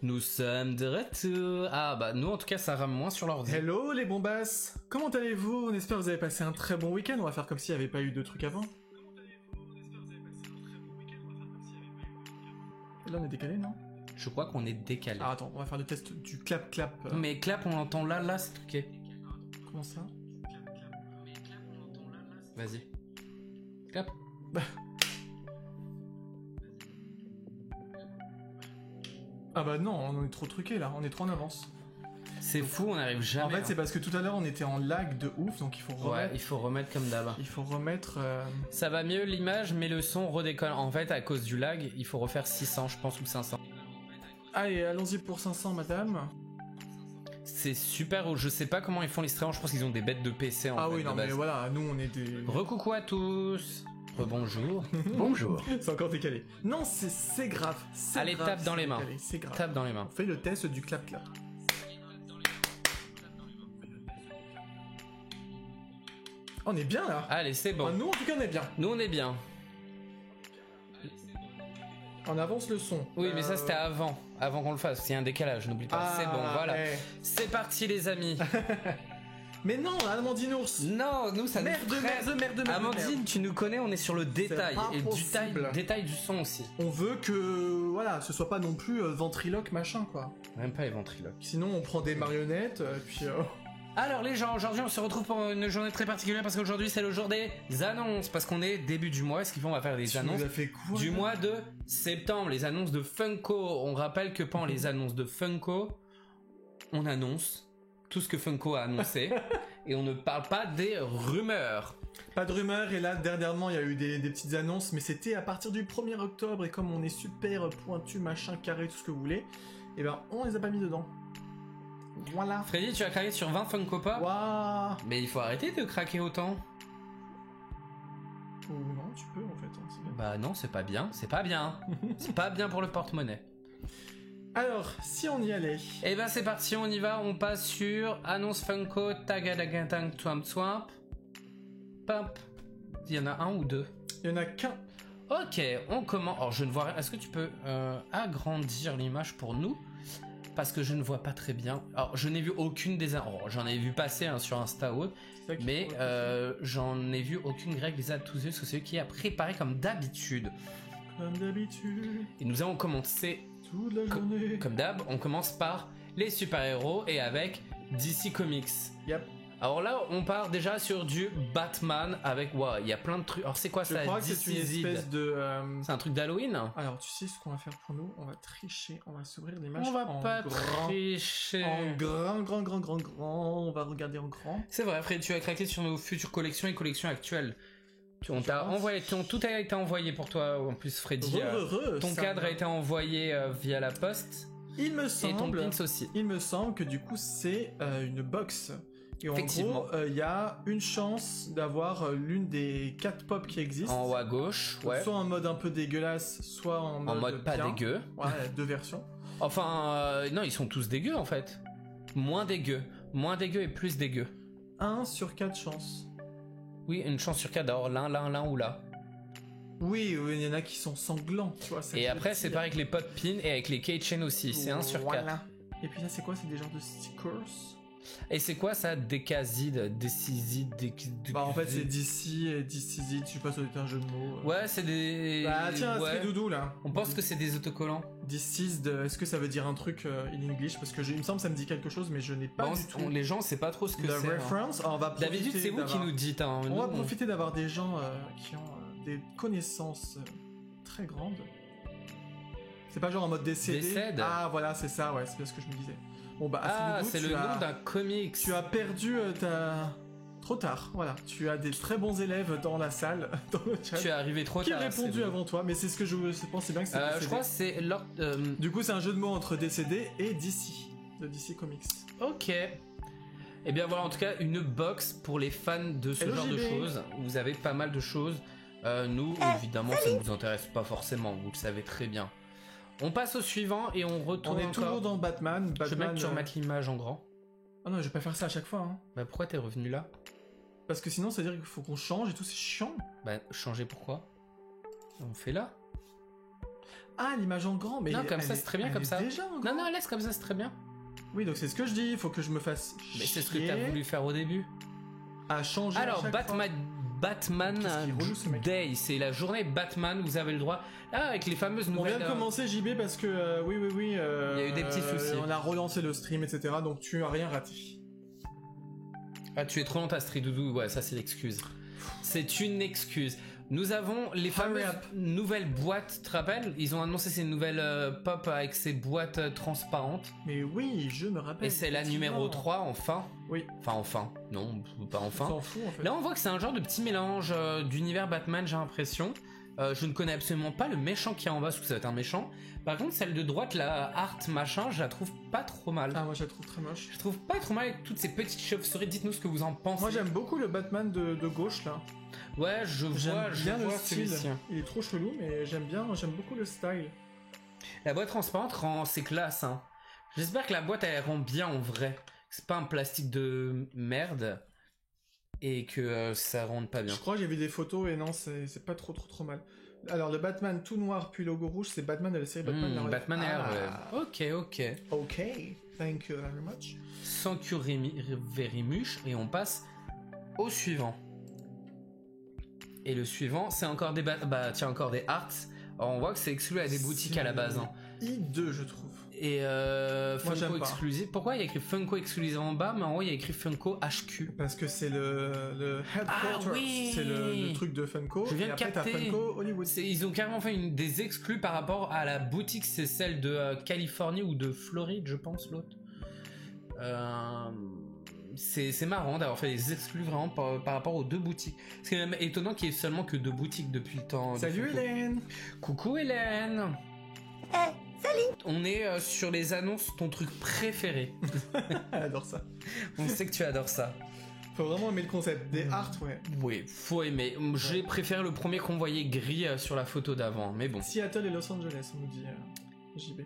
Nous sommes de retour. Ah bah nous en tout cas ça rame moins sur l'ordi. Hello les bombasses. Comment allez-vous? On espère que vous avez passé un très bon week-end. On va faire comme s'il n'y avait pas eu de trucs avant. Là on est décalé, non? Je crois qu'on est décalé. Ah attends, on va faire le test du clap-clap. Mais clap on l'entend là c'est ok. Comment ça? Vas-y. Clap. Ah bah non, on est trop truqué là, on est trop en avance. C'est fou, on n'arrive jamais. En fait c'est parce que tout à l'heure on était en lag de ouf, donc il faut remettre... Ouais, il faut remettre comme d'hab. Il faut remettre... Ça va mieux l'image, mais le son redécolle. En fait, à cause du lag, il faut refaire 600, je pense, ou 500. Allez, allons-y pour 500, madame. C'est super, je sais pas comment ils font les streamers, je pense qu'ils ont des bêtes de PC en fait. Ah oui, non mais voilà, nous on est des... Recoucou à tous. Rebonjour. Bonjour. C'est encore décalé. Non, c'est grave. Allez, grave, tape dans les mains. C'est grave. Tape dans les mains. On fait le test du clap-clap. On est bien là. Allez, c'est bon. Enfin, nous en tout cas on est bien. Nous on est bien. On avance le son. Oui, mais ça c'était avant qu'on le fasse. Il y a un décalage, n'oublie pas. C'est bon, voilà. C'est parti les amis. Mais non, Amandine Ours. Non, nous ça nous stresse. Merde. Amandine, tu nous connais, on est sur le détail pas et possible. détail du son aussi. On veut que voilà, ce soit pas non plus ventriloque machin quoi. Même pas les ventriloques. Sinon on prend des marionnettes puis Alors les gens, aujourd'hui on se retrouve pour une journée très particulière parce qu'aujourd'hui c'est le jour des annonces, parce qu'on est début du mois, ce qui fait on va faire des annonces fait quoi, du mois de septembre, les annonces de Funko. On rappelle que pendant les annonces de Funko, on annonce tout ce que Funko a annoncé et on ne parle pas des rumeurs. Pas de rumeurs, et là dernièrement il y a eu des petites annonces, mais c'était à partir du 1er octobre, et comme on est super pointu, machin, carré, tout ce que vous voulez, et ben on les a pas mis dedans. Voilà. Freddy, tu as craqué sur 20 Funko Pop. Waouh. Mais il faut arrêter de craquer autant. Oh non, tu peux en fait, hein, c'est bien. Bah non, c'est pas bien, c'est pas bien. C'est pas bien pour le porte-monnaie. Alors, si on y allait... Et ben c'est parti, on y va, on passe sur annonce Funko, tagadagantang twamp twamp. Pop. Il y en a un ou deux? Il y en a qu'un. Ok, on commence. Alors je ne vois rien. Est-ce que tu peux agrandir l'image pour nous? Parce que je ne vois pas très bien. Alors je n'ai vu aucune des... j'en ai vu passer sur Insta ou autre, mais j'en ai vu aucune grecque des à tous yeux, parce que c'est lui qui a préparé comme d'habitude. Comme d'habitude. Et nous allons commencer toute la journée. Comme d'hab, on commence par les super-héros et avec DC Comics. Yep. Alors là, on part déjà sur du Batman avec... Waouh, il y a plein de trucs. Alors c'est quoi ça? Je crois que c'est une espèce de... C'est un truc d'Halloween? Alors tu sais ce qu'on va faire pour nous? On va tricher, on va s'ouvrir l'image On va en pas grand. tricher. En grand. On va regarder en grand. C'est vrai, Fred, tu as craqué sur nos futures collections et collections actuelles. On t'a envoyé, tout a été envoyé pour toi en plus, Freddy. Ton cadre a été envoyé via la poste. Il me semble. Et ton pins aussi. Il me semble que du coup c'est une box. Et en Effectivement. gros, il y a une chance d'avoir l'une des 4 pop qui existent. En haut à gauche, ouais. Soit en mode un peu dégueulasse, soit en mode pas bien. dégueu. Ouais, 2 versions. Enfin, non, ils sont tous dégueux en fait. Moins dégueux et plus dégueux. 1 sur 4 chances. Oui, une chance sur 4 d'avoir l'un ou là. Oui, il y en a qui sont sanglants, tu vois. Et après, c'est pareil avec les pot pins et avec les keychains aussi, c'est 1 sur 4. Et puis là, c'est quoi? C'est des genres de stickers. Et c'est quoi ça? Décazide, décizide, Bah en fait c'est DC, DCZ, je sais pas, ça doit être un jeu de mots. Ouais, c'est des... Bah tiens, ouais. c'est doudou là. On pense que c'est des autocollants. DCZ, est-ce que ça veut dire un truc in English? Parce que il me semble que ça me dit quelque chose, mais je n'ai pas du tout. Les gens, c'est pas trop ce que c'est. Reference, on va profiter. D'habitude, c'est vous qui nous dites. Hein, on va profiter d'avoir des gens qui ont des connaissances très grandes. C'est pas genre en mode décédé. Ah voilà, c'est ça, ouais, c'est bien ce que je me disais. Bon bah, c'est le nom d'un comics. Tu as perdu trop tard, voilà. Tu as des très bons élèves dans la salle, dans le chat. Tu es arrivé trop tard. Qui a répondu avant toi, mais c'est ce que je pensais bien que c'était DCD. Je crois que c'est Lord... Du coup, c'est un jeu de mots entre DCD et DC, de DC Comics. Ok. Et bien voilà, en tout cas, une box pour les fans de ce genre de choses. Vous avez pas mal de choses. Nous, évidemment, ça ne nous intéresse pas forcément, vous le savez très bien. On passe au suivant et on retourne. On est toujours dans Batman. Je veux bien que tu remettes l'image en grand. Ah non, je vais pas faire ça à chaque fois. Hein. Bah pourquoi t'es revenu là? Parce que sinon, ça veut dire qu'il faut qu'on change et tout, c'est chiant. Bah changer pourquoi? On fait là. Ah, l'image en grand, mais non, comme ça, c'est très bien comme ça. Déjà en grand. Non, laisse comme ça, c'est très bien. Oui, donc c'est ce que je dis, il faut que je me fasse. Mais c'est ce que t'as voulu faire au début. À changer. Alors, à chaque fois. Batman Qu'est-ce qui est relou, ce mec. Day, c'est la journée Batman, vous avez le droit. Là, avec les fameuses On nouvelles. vient de commencer JB parce que oui. Il y a eu des petits soucis. On a relancé le stream, etc. Donc tu as rien raté. Ah, tu es trop dans ta street doudou. Ouais, ça c'est l'excuse. C'est une excuse. Nous avons les fameuses nouvelles boîtes, tu te rappelles? Ils ont annoncé ces nouvelles pop avec ces boîtes transparentes. Mais oui, je me rappelle. Et c'est la numéro 3, enfin. Oui. Enfin. Non, pas enfin. On s'en fout, en fait. Là, on voit que c'est un genre de petit mélange d'univers Batman, j'ai l'impression. Je ne connais absolument pas le méchant qui est en bas, parce que ça va être un méchant. Par contre, celle de droite, la Art machin, je la trouve pas trop mal. Ah, moi je la trouve très moche. Je trouve pas trop mal avec toutes ces petites chauves-souris. Dites-nous ce que vous en pensez. Moi j'aime beaucoup le Batman de gauche là. Ouais, je vois le style. celui-ci. Il est trop chelou, mais j'aime beaucoup le style. La boîte transparente rend c'est classe, hein. J'espère que la boîte elle rend bien en vrai. C'est pas un plastique de merde et que ça rende pas bien. Je crois que j'ai vu des photos et non, c'est pas trop mal. Alors le Batman tout noir puis logo rouge, c'est Batman de la série Batman. Batman et Ok. Ok, thank you very much. Sanctuary-Muche et on passe au suivant. Et le suivant, c'est encore des encore des arts. Alors, on voit que c'est exclu à des boutiques à la base. Hein. I2, je trouve. Et Funko Moi, exclusive. Pourquoi il y a écrit Funko exclusive en bas, mais en haut il y a écrit Funko HQ? Parce que c'est le headquarters. Oui, c'est le truc de Funko. Je viens et de après, capter. t'as Funko Hollywood. Ils ont carrément fait des exclus par rapport à la boutique, c'est celle de Californie ou de Floride, je pense, l'autre. C'est marrant d'avoir fait des exclus vraiment par rapport aux deux boutiques. C'est quand même étonnant qu'il y ait seulement que deux boutiques depuis le temps. Salut Hélène. Coucou Hélène. Salut. On est sur les annonces, ton truc préféré. Elle adore ça. On sait que tu adores ça. Faut vraiment aimer le concept. Des art, ouais. Oui, faut aimer. J'ai préféré le premier qu'on voyait gris sur la photo d'avant, mais bon. Seattle et Los Angeles, on nous dit JB.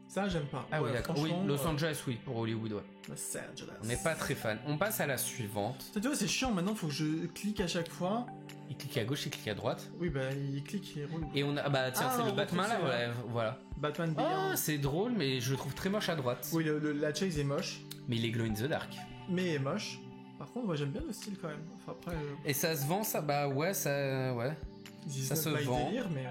Ça, j'aime pas. Ah ouais, oui, d'accord. Oui, Los Angeles, oui, pour Hollywood, ouais. Los Angeles. On n'est pas très fan. On passe à la suivante. Tu vois, c'est chiant, maintenant, faut que je clique à chaque fois. Il clique à gauche, il clique à droite. Oui, bah, il clique, il est relou. Et on a, bah tiens, c'est le Batman là, ouais, voilà. Batman Beyond. Oh, c'est drôle, mais je le trouve très moche à droite. Oui, la chase est moche. Mais il est glow in the dark. Mais il est moche. Par contre, moi, j'aime bien le style quand même. Enfin, après. Et ça se vend, ça? Bah ouais, ça. Ouais. Ça se vend. Délire, mais.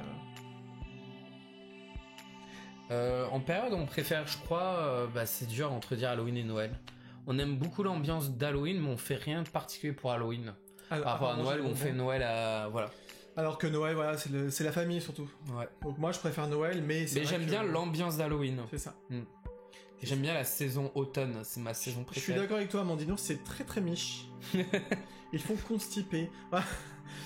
En période, on préfère, je crois, c'est dur entre dire Halloween et Noël. On aime beaucoup l'ambiance d'Halloween, mais on fait rien de particulier pour Halloween. Par rapport à Noël, où on fait Noël à. Voilà. Alors que Noël, voilà, c'est la famille surtout. Ouais. Donc moi, je préfère Noël, mais j'aime bien l'ambiance d'Halloween. C'est ça. Et j'aime bien la saison automne, c'est ma saison préférée. Je suis d'accord avec toi, Amandino, c'est très miche. Ils font constiper.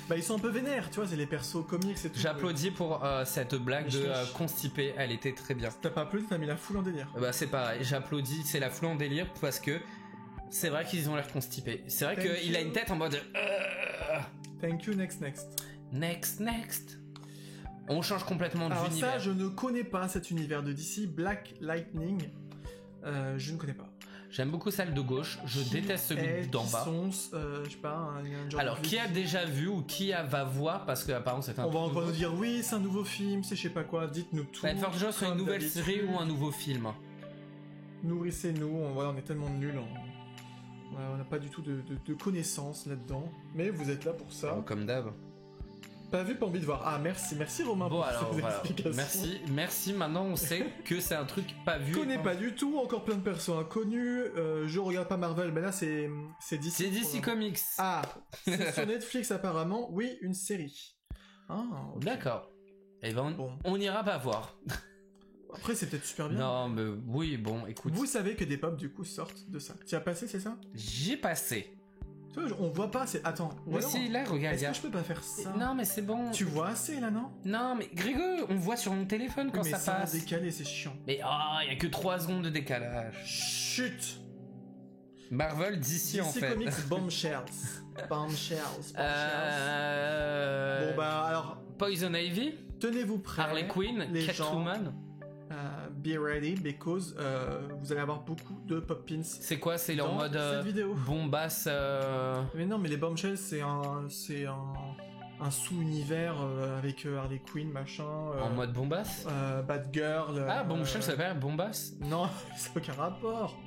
Bah, ils sont un peu vénères, tu vois, c'est les persos comics et tout. J'applaudis pour cette blague de constipé, elle était très bien. T'as pas applaudi, t'as mis la foule en délire. Bah c'est pareil, j'applaudis, c'est la foule en délire parce que c'est vrai qu'ils ont l'air constipés. C'est vrai qu'il a une tête en mode... Thank you, next. Next. On change complètement d'univers. Alors ça, je ne connais pas cet univers de DC, Black Lightning. Je ne connais pas. J'aime beaucoup celle de gauche, je déteste celui d'en bas. Je sais pas, un genre. Alors, qui a déjà vu ou qui va voir, parce que apparemment c'est un. On va encore nous dire oui, c'est un nouveau film, c'est je sais pas quoi, dites-nous tout. Ça va être fort sur une nouvelle série ou un nouveau film. Nourrissez-nous, on est tellement nuls. On n'a pas du tout de connaissances là-dedans. Mais vous êtes là pour ça. Comme d'hab. Pas vu, pas envie de voir. Ah, merci Romain pour ces explications. Merci, maintenant on sait que c'est un truc pas vu. Je connais pas du tout, encore plein de persos inconnus. Je regarde pas Marvel, mais là c'est DC. C'est DC Comics. Ah, c'est sur Netflix apparemment. Oui, une série. Ah, okay. D'accord. Et ben on ira pas voir. Après c'est peut-être super bien. Non, mais oui, bon, écoute. Vous savez que des pop du coup sortent de ça. Tu as passé, c'est ça? J'ai passé. Tu vois, on voit pas, c'est... Attends. Mais si, là, regarde. Est-ce que je peux pas faire ça? Non, mais c'est bon. Tu vois assez, là, non? Non, mais Grégo, on voit sur mon téléphone quand ça passe. Mais décalé, c'est chiant. Mais y a que 3 secondes de décalage. Chut! Marvel d'ici, en fait. DC Comics Bombshells. Bombshells. Bon, bah, alors... Poison Ivy. Tenez-vous prêts. Harley Quinn, Catwoman. Be ready, because vous allez avoir beaucoup de pop pins. C'est quoi? C'est en mode cette vidéo. bombasse. Mais non, mais les bombshells, c'est un un sous-univers avec Harley Quinn, machin. En mode bombasse Batgirl. Ah, Bombshell, ça s'appelle bombasse? Non, ça n'a aucun rapport.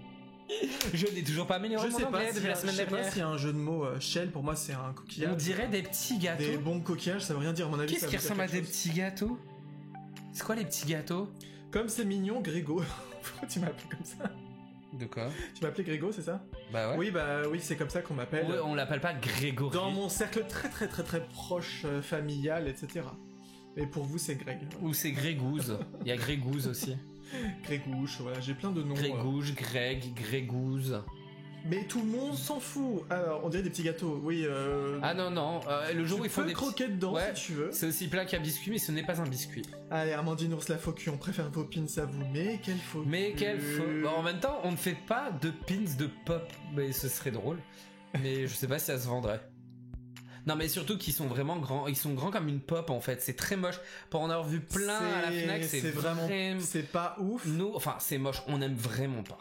Je n'ai toujours pas amélioré Je mon sais pas anglais si depuis la semaine je sais pas dernière. s'il y a un jeu de mots. Shell, pour moi, c'est un coquillage. On dirait des petits gâteaux. Des bombes coquillages, ça veut rien dire, à mon avis. Qu'est-ce ça qui veut dire ressemble à quelque des chose. petits gâteaux? C'est quoi les petits gâteaux? Comme c'est mignon, Grégo. Pourquoi tu m'as appelé comme ça? De quoi? Tu m'as appelé Grégo, c'est ça? Bah ouais. Oui, c'est comme ça qu'on m'appelle. Ouais, on l'appelle pas Grégory. Dans mon cercle très proche, familial, etc. Mais pour vous, c'est Greg. Ou c'est Grégouze. Il y a Grégouze aussi. Grégouche, voilà, j'ai plein de noms. Grégouche, Greg, Grégouze. Mais tout le monde s'en fout. Alors, on dirait des petits gâteaux, oui. Ah non, le jour où Tu ils font peux des croquer dedans Ouais. si tu veux. C'est aussi plat qu'un biscuit, mais ce n'est pas un biscuit. Allez, Amandine Ours la faux cul, on préfère vos pins à vous. Mais quel faux Mais cul. quel faux. Bon, en même temps, on ne fait pas de pins de pop. Mais ce serait drôle. Mais je sais pas si ça se vendrait. Non, mais surtout qu'ils sont vraiment grands. Ils sont grands comme une pop en fait. C'est très moche. Pour en avoir vu plein à la Fnac, c'est vraiment. C'est pas ouf. Nous, enfin, c'est moche. On aime vraiment pas.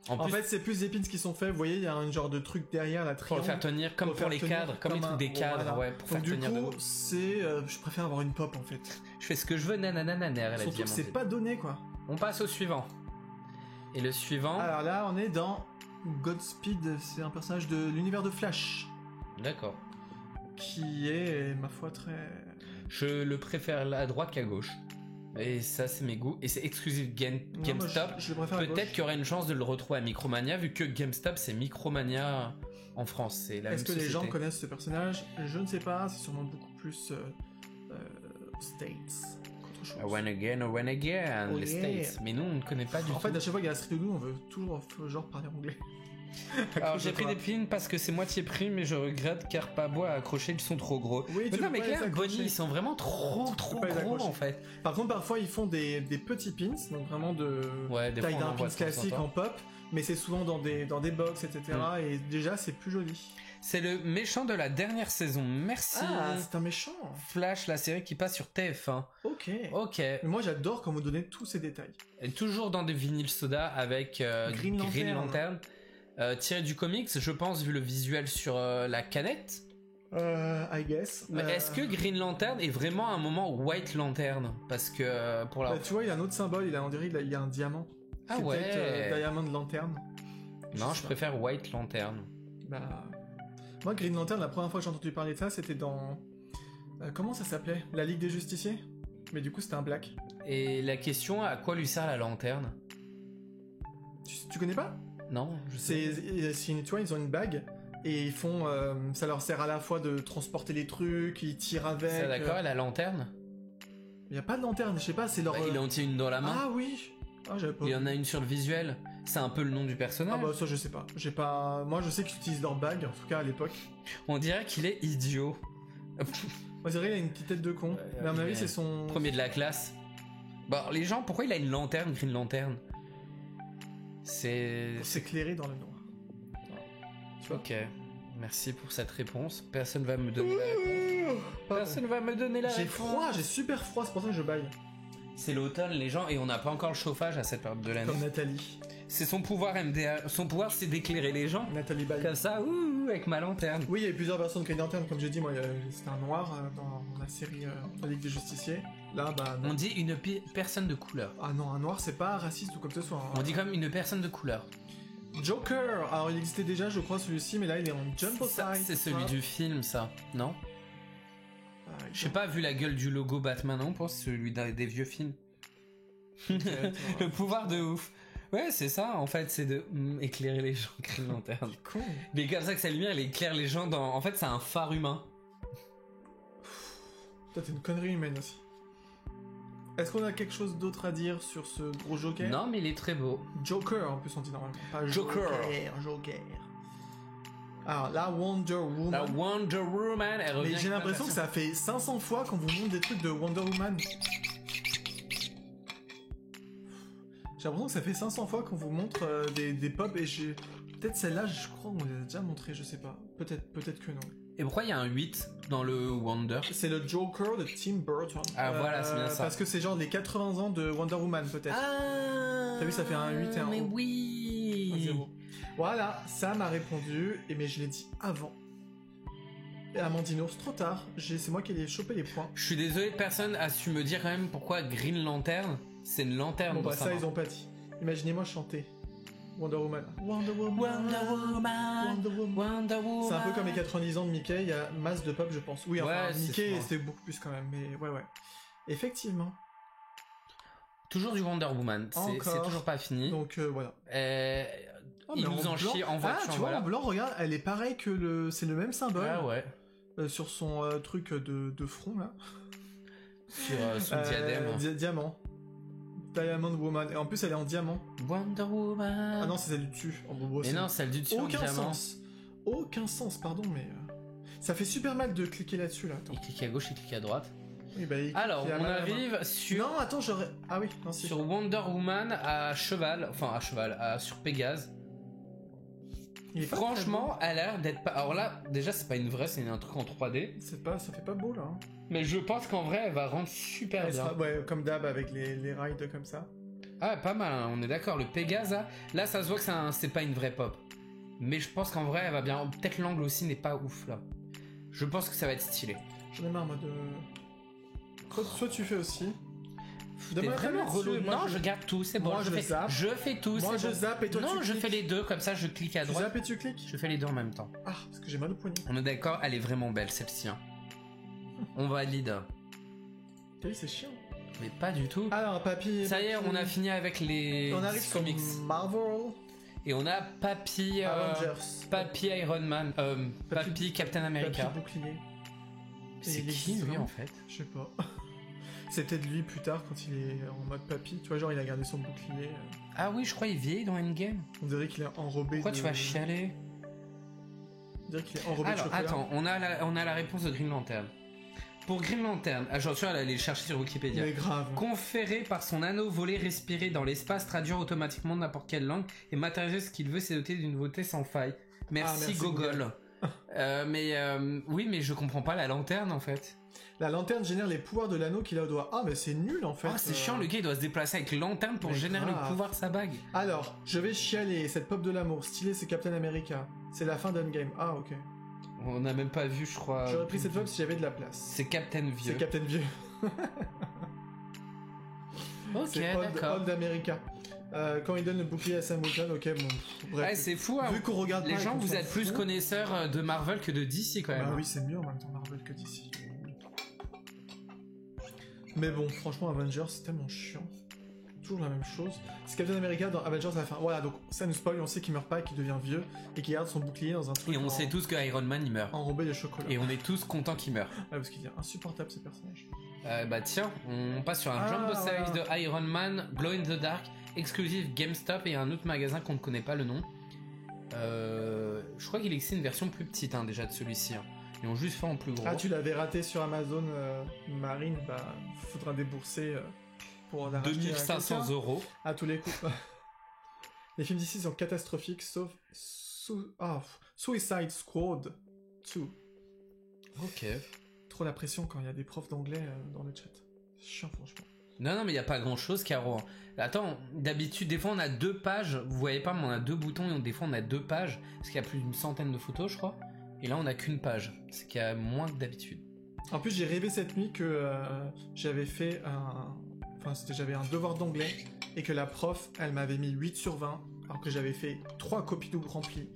En plus, fait, c'est plus des pins qui sont faits. Vous voyez, il y a un genre de truc derrière la pour le triangle. faire tenir, comme pour les cadres, comme les trucs des cadres, voilà. ouais, pour Donc faire du tenir coup, debout. c'est, je préfère avoir une pop en fait. Je fais ce que je veux, nananananer, elle a Surtout dit que c'est Amandine. pas donné quoi. On passe au suivant. Et le suivant. Alors là, on est dans Godspeed. C'est un personnage de l'univers de Flash D'accord. qui est, ma foi, très. Je le préfère à droite qu'à gauche. Et ça, c'est mes goûts. Et c'est exclusif Non, moi, GameStop. je le préfère à Peut-être gauche. qu'il y aurait une chance de le retrouver à Micromania, vu que GameStop, c'est Micromania en France. C'est la même Est-ce que les société. gens connaissent ce personnage? Je ne sais pas. C'est sûrement beaucoup plus States qu'autre chose. When again, when again, Oh les yeah. States. Mais nous, on ne connaît pas du En tout. fait, à chaque fois qu'il y a Street Doudou, on veut toujours genre parler anglais. Alors j'ai pris des pins parce que c'est moitié prix, mais je regrette car pas bois à accrocher, ils sont trop gros. Oui, Mais tu non, peux mais pas Claire, les Bonnie, accrocher. ils sont vraiment trop pas les gros accrocher. en fait. Par contre, parfois, ils font des petits pins, donc vraiment de Ouais, des taille fois on d'un en voit pins de temps en classique temps. en pop, mais c'est souvent dans des box, etc. Et déjà, c'est plus joli. C'est le méchant de la dernière saison. Merci. Ah, c'est un méchant. Flash, la série qui passe sur TF1. Ok. Ok. Mais moi, j'adore quand vous donnez tous ces détails. Et toujours dans des vinyles soda avec Green Lantern. Tiré du comics, je pense, vu le visuel sur la canette. I guess. Mais est-ce que Green Lantern est vraiment un moment White Lantern? Parce que pour la... Bah, tu vois, il a un autre symbole, on dirait il y a un diamant. Ah C'est ouais. peut-être Diamond Lantern. Non, sais je pas. préfère White Lantern. Bah... Moi, Green Lantern, la première fois que j'ai entendu parler de ça, c'était dans... comment ça s'appelait? La Ligue des Justiciers? Mais du coup, c'était un black. Et la question, à quoi lui sert la lanterne? Tu connais pas? Non, je sais. Tu vois, ils ont une bague et ils font, ça leur sert à la fois de transporter les trucs, ils tirent avec. C'est d'accord, et la lanterne? Il y a pas de lanterne, je sais pas, c'est leur. Bah, il en tient une dans la main. Ah oui. Ah j'avais pas. Il y en a une sur le visuel. C'est un peu le nom du personnage. Ah bah ça je sais pas. J'ai pas. Moi je sais qu'ils utilisent leur bague, en tout cas à l'époque. On dirait qu'il est idiot. Moi c'est vrai, il a une petite tête de con. Mais à mon avis c'est son. Premier de la classe. Bon, les gens, pourquoi il a une lanterne, Green Lantern? C'est... Pour s'éclairer dans le noir. Tu vois. Ok. Merci pour cette réponse. Personne va me donner la réponse. Personne va me donner la J'ai réponse. froid, j'ai super froid, c'est pour ça que je baille. C'est l'automne, les gens, et on n'a pas encore le chauffage à cette période de l'année. Comme Nathalie. C'est son pouvoir MDR. Son pouvoir, c'est d'éclairer les gens. Nathalie baille. Comme ça, ouh, avec ma lanterne. Oui, il y a plusieurs versions de Green Lantern, comme j'ai dit, moi c'était un noir dans la série La Ligue des Justiciers. Là, bah non. On dit une personne de couleur. Ah non, un noir c'est pas raciste ou comme que ce soit. Hein. On dit comme une personne de couleur. Joker. Alors il existait déjà, je crois, celui-ci, mais là il est en Jumbo Ça, Side. c'est celui du film, ça, non? Je sais pas, vu la gueule du logo Batman, on pense que c'est celui des vieux films. Le pouvoir de ouf. Ouais, c'est ça, en fait, c'est de éclairer les gens, Green Lantern. Con. Mais comme ça que sa lumière, elle éclaire les gens dans... En fait, c'est un phare humain. Toi t'es une connerie humaine aussi. Est-ce qu'on a quelque chose d'autre à dire sur ce gros Joker? Non, mais il est très beau. Joker en plus on dit normalement. Pas Joker. Joker. Alors la Wonder Woman. La Wonder Woman, elle revient. Mais j'ai avec l'impression que la ça fait 500 fois qu'on vous montre des trucs de Wonder Woman. J'ai l'impression que ça fait 500 fois qu'on vous montre des pop et j'ai... Peut-être celle-là, je crois qu'on les a déjà montré, je sais pas. Peut-être que non. Et pourquoi il y a un 8 dans le Wonder? C'est le Joker de Tim Burton. Ah, voilà, c'est bien ça. Parce que c'est genre les 80 ans de Wonder Woman, peut-être. Ah, T'as vu, ça fait un 8 et un mais O. oui. Un 0. Voilà, ça m'a répondu, mais je l'ai dit avant. Et Amandinours, trop tard. C'est moi qui ai chopé les points. Je suis désolé, personne a su me dire quand même pourquoi Green Lantern, c'est une lanterne. Bon dans bah sa ça main. ils ont pas dit. Imaginez-moi chanter. Wonder Woman. Wonder Woman, Wonder Woman. Wonder Woman. C'est un peu comme les 90 ans de Mickey, il y a masse de pop je pense. Oui, enfin Ouais, c'est Mickey fort. c'était beaucoup plus quand même, mais ouais. Effectivement. Toujours du Wonder Woman, Encore. c'est toujours pas fini. Donc voilà. Il mais nous en blanc- chie en voiture, Ah, tu vois, voilà. en blanc, regarde, elle est pareille que c'est le même symbole Ah ouais, sur son truc de front là. sur son diadème. Diamant. Diamond Woman. Et en plus elle est en diamant. Wonder Woman. Ah non, c'est celle du dessus. En gros, Mais c'est- non, celle du dessus en Aucun diamant. sens. Aucun sens, pardon, mais ça fait super mal de cliquer là-dessus là. Attends. Il clique à gauche, il clique à droite. Oui, bah, il Alors, clique à on la main. arrive sur... Non, attends, j'aurais. Ah oui, non, si. Sur Wonder Woman à cheval, sur Pégase. Il est pas Franchement, elle a l'air d'être pas. Alors là, déjà, c'est pas une vraie, c'est un truc en 3D. très beau. C'est pas, ça fait pas beau là. Hein. Mais je pense qu'en vrai, elle va rendre super Elle bien. sera- ouais, comme d'hab avec les rides comme ça. Ah, pas mal, hein, on est d'accord. Le Pégase, là, ça se voit que c'est pas une vraie pop. Mais je pense qu'en vrai, elle va bien. Peut-être l'angle aussi n'est pas ouf là. Je pense que ça va être stylé. J'en ai marre moi de. Soit tu fais aussi. T'es Donne-moi vraiment la tablette, relou. moi, Non, je garde tout, c'est bon. moi, je zappe. Je fais tout, Moi c'est je bon. zappe et toi Non, tu je cliques. fais les deux, comme ça je clique à Tu droite. zappes et tu cliques. Je fais les deux en même temps. Ah, parce que j'ai mal au poignet. On est d'accord, elle est vraiment belle celle-ci. Hein. On valide. T'as vu, c'est chiant. Mais pas du tout. Alors, papy. Ça y est, on a fini avec les On arrive sur comics. Marvel. Et on a Papy, Avengers. Papy Iron Man, Papy Captain America. Papy bouclier. C'est il qui existe lui vraiment en fait? Je sais pas. C'est peut-être lui plus tard quand il est en mode papy. Tu vois, genre il a gardé son bouclier. Ah oui, je crois qu'il vieillit dans Endgame. On dirait qu'il est enrobé Pourquoi de... tu vas chialer? On dirait qu'il est enrobé de Alors, chocolat. attends, on a la réponse de Green Lantern. Pour Green Lantern, genre tu vois, elle allait le chercher sur Wikipédia. Mais grave. Conféré par son anneau volé respiré dans l'espace, traduire automatiquement n'importe quelle langue et matérialiser ce qu'il veut, c'est doté d'une beauté sans faille. Merci, merci, Gogol. Oui, mais je comprends pas la lanterne en fait. La lanterne génère les pouvoirs de l'anneau qu'il a au doigt. Ah, mais c'est nul en fait. Ah, c'est chiant, le gars il doit se déplacer avec lanterne pour Mais générer grave. le pouvoir de sa bague. Alors, je vais chialer. Cette pop de l'amour. Stylé, c'est Captain America. C'est la fin d'Endgame. Ah, ok. On n'a même pas vu, je crois. J'aurais pris cette pop si j'avais de la place. C'est Captain Vieux. C'est Captain Vieux. Ok, C'est d'accord. Old America. Quand il donne le bouclier à Sam Wilson, ok, bon. Bref. Ouais, c'est fou, hein. Vu qu'on regarde Les pas et gens, qu'on vous s'en êtes plus fout. connaisseurs de Marvel que de DC quand même. Bah oui, c'est mieux en même temps Marvel que DC. Mais bon, franchement, Avengers, c'est tellement chiant. Toujours la même chose. C'est Captain America dans Avengers à la fin. Voilà, donc ça nous spoil, on sait qu'il meurt pas, qu'il devient vieux, et qu'il garde son bouclier dans un truc Et on sait tous que Iron Man il meurt. enrobé de chocolat. Et on est tous contents qu'il meurt. Ah, parce qu'il est insupportable, ce personnage. Bah tiens, on passe sur un Ah, Jumbo voilà. Size de Iron Man, Glow in the Dark, exclusif GameStop et un autre magasin qu'on ne connaît pas le nom. Je crois qu'il existe une version plus petite hein, déjà de celui-ci. Hein. Ils ont juste fait en plus gros. Ah, tu l'avais raté sur Amazon Marine, bah, faudra débourser pour la racheter à 2500 quelqu'un. euros. À tous les coups. Les films d'ici sont catastrophiques, sauf Suicide Squad 2. Ok. Trop la pression quand il y a des profs d'anglais dans le chat. C'est chiant, franchement. Non, mais il n'y a pas grand chose, Caro. Attends, d'habitude, des fois on a 2 pages. Vous voyez pas, mais on a 2 boutons et des fois on a 2 pages. Parce qu'il y a plus d'une centaine de photos, je crois. Et là on a qu'une page. C'est qu'il y a moins que d'habitude. En plus, j'ai rêvé cette nuit que j'avais fait j'avais un devoir d'anglais et que la prof, elle m'avait mis 8 sur 20 alors que j'avais fait 3 copies doubles remplies.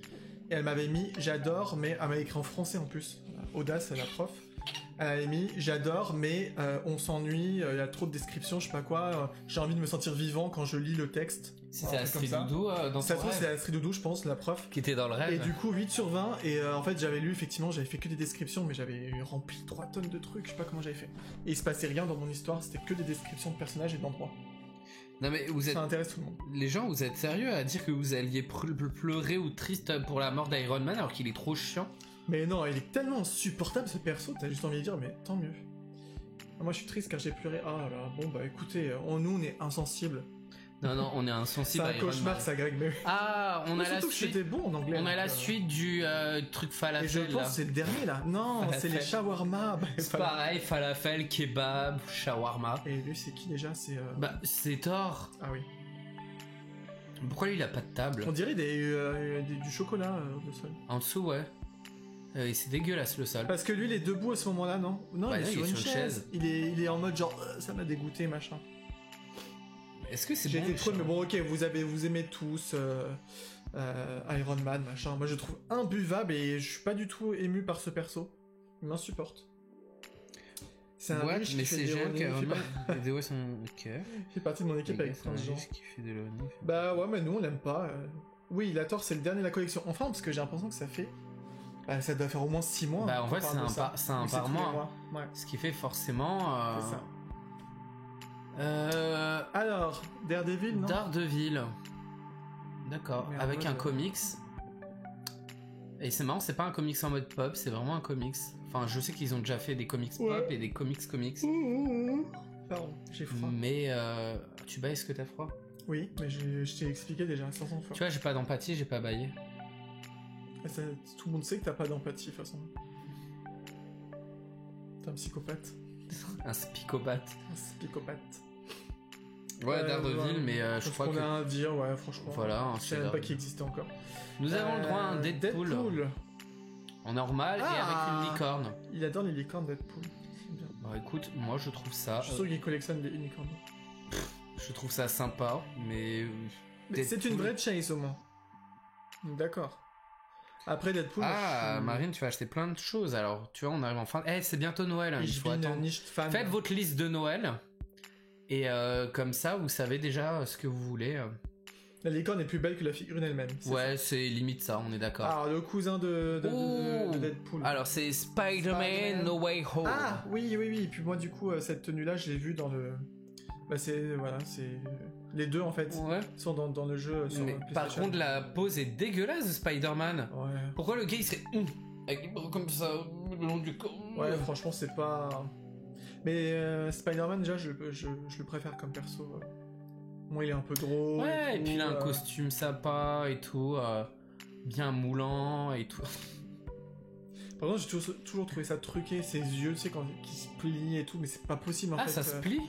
Et elle m'avait mis j'adore, mais elle m'avait écrit en français en plus. Audace, la prof. Elle avait mis j'adore, mais on s'ennuie, il y a trop de descriptions, je sais pas quoi. J'ai envie de me sentir vivant quand je lis le texte. C'était Un truc Astrid comme ça. Doudou dans Ça ton se trouve, rêve, c'est Astrid Doudou, je pense, la prof. qui était dans le rêve. Et du coup, 8 sur 20, et en fait, j'avais lu, effectivement, j'avais fait que des descriptions, mais j'avais rempli 3 tonnes de trucs, je sais pas comment j'avais fait. Et il se passait rien dans mon histoire, c'était que des descriptions de personnages et d'endroits. Non mais vous êtes... Ça intéresse tout le monde. Les gens, vous êtes sérieux à dire que vous alliez pleurer ou triste pour la mort d'Iron Man alors qu'il est trop chiant? Mais non, il est tellement insupportable ce perso, t'as juste envie de dire, mais tant mieux. Moi, je suis triste car j'ai pleuré. Ah là là, bon bah écoutez, nous on est insensibles. Non, on est C'est insensible à un Iron cauchemar Man. ça, Greg, mais. Ah, on a la Surtout que suite. j'étais bon en anglais. On a donc, la suite du truc Et je falafel pense là. que c'est le dernier là. Non, Falafel. c'est les shawarma. Bah, C'est pareil, falafel, kebab, shawarma. Et lui, c'est qui déjà? C'est. Bah, c'est Thor. Ah oui. Pourquoi lui il a pas de table? On dirait du chocolat au sol. En dessous, ouais. Et c'est dégueulasse le sol. Parce que lui, il est debout à ce moment-là, non? Non, Bah il est non, sur une chaise. Il est en mode genre, ça m'a dégoûté, machin. Est-ce que c'est J'ai bon été les trop, chats mais bon, ok, vous aimez tous Iron Man, machin. Moi, je le trouve imbuvable et je suis pas du tout ému par ce perso. Il m'insupporte. C'est un ouais, riche mais qui fait c'est des génial ironie, qu'Iron Man sont... Ok. il fait partie de mon équipe avec C'est un 15 gens. riche qui fait de l'ironie. Bah ouais, mais nous, on l'aime pas. Oui, il a tort, c'est le dernier de la collection. Enfin, parce que j'ai l'impression que ça fait... Bah, ça doit faire au moins 6 mois. Bah en fait, qu'on c'est parle de ça. un Mais c'est par tous les mois. Ouais, Ce qui fait forcément... c'est ça. Alors, Daredevil, non? Daredevil. D'accord, Mais en avec mode, un comics. Et c'est marrant, c'est pas un comics en mode pop, c'est vraiment un comics. Enfin, je sais qu'ils ont déjà fait des comics Ouais. pop et des comics. Pardon, j'ai froid. Mais tu bailles, est-ce que t'as froid? Oui, mais je t'ai expliqué déjà 500 fois. Tu vois, j'ai pas d'empathie, j'ai pas baillé. Tout le monde sait que t'as pas d'empathie, de toute façon. T'es un psychopathe. Un spicopathe. Un psychopathe. Ouais, Daredevil, mais je crois qu'on que... a à dire, ouais, franchement. Voilà, Je savais même pas qu'il existait encore. Nous avons le droit à un Deadpool. En normal et avec une licorne. Il adore les licornes, Deadpool. C'est bien. Bon, écoute, moi je trouve ça... Je suis sûr qu'il collectionne les unicornes. Je trouve ça sympa, mais... Mais c'est une vraie chase au moins. D'accord. Après Deadpool... Ah, Marine, tu vas acheter plein de choses, alors. Tu vois, on arrive en fin... Eh, c'est bientôt Noël, hein, il faut attendre. Faites votre liste de Noël. Et comme ça, vous savez déjà ce que vous voulez. La licorne est plus belle que la figurine elle-même. Ouais, c'est limite ça, on est d'accord. Alors, le cousin de Deadpool. Alors, c'est Spider-Man No Way Home. Ah, oui. Et puis moi, du coup, cette tenue-là, je l'ai vue dans le... Bah, c'est... Voilà, c'est... Les deux, en fait, Ouais. sont dans le jeu sur Mais par PlayStation. contre, la pose est dégueulasse de Spider-Man. Ouais. Pourquoi le gars, il serait... avec les bras comme ça, le long du corps. Ouais, franchement, c'est pas... Mais Spider-Man, déjà, je le préfère comme perso. Moi, il est un peu drôle. Ouais, et puis il a un costume sympa et tout, bien moulant et tout. Par contre, j'ai toujours trouvé ça truqué, ses yeux, tu sais, quand qui se plient et tout, mais c'est pas possible en fait. Ah, ça se plie?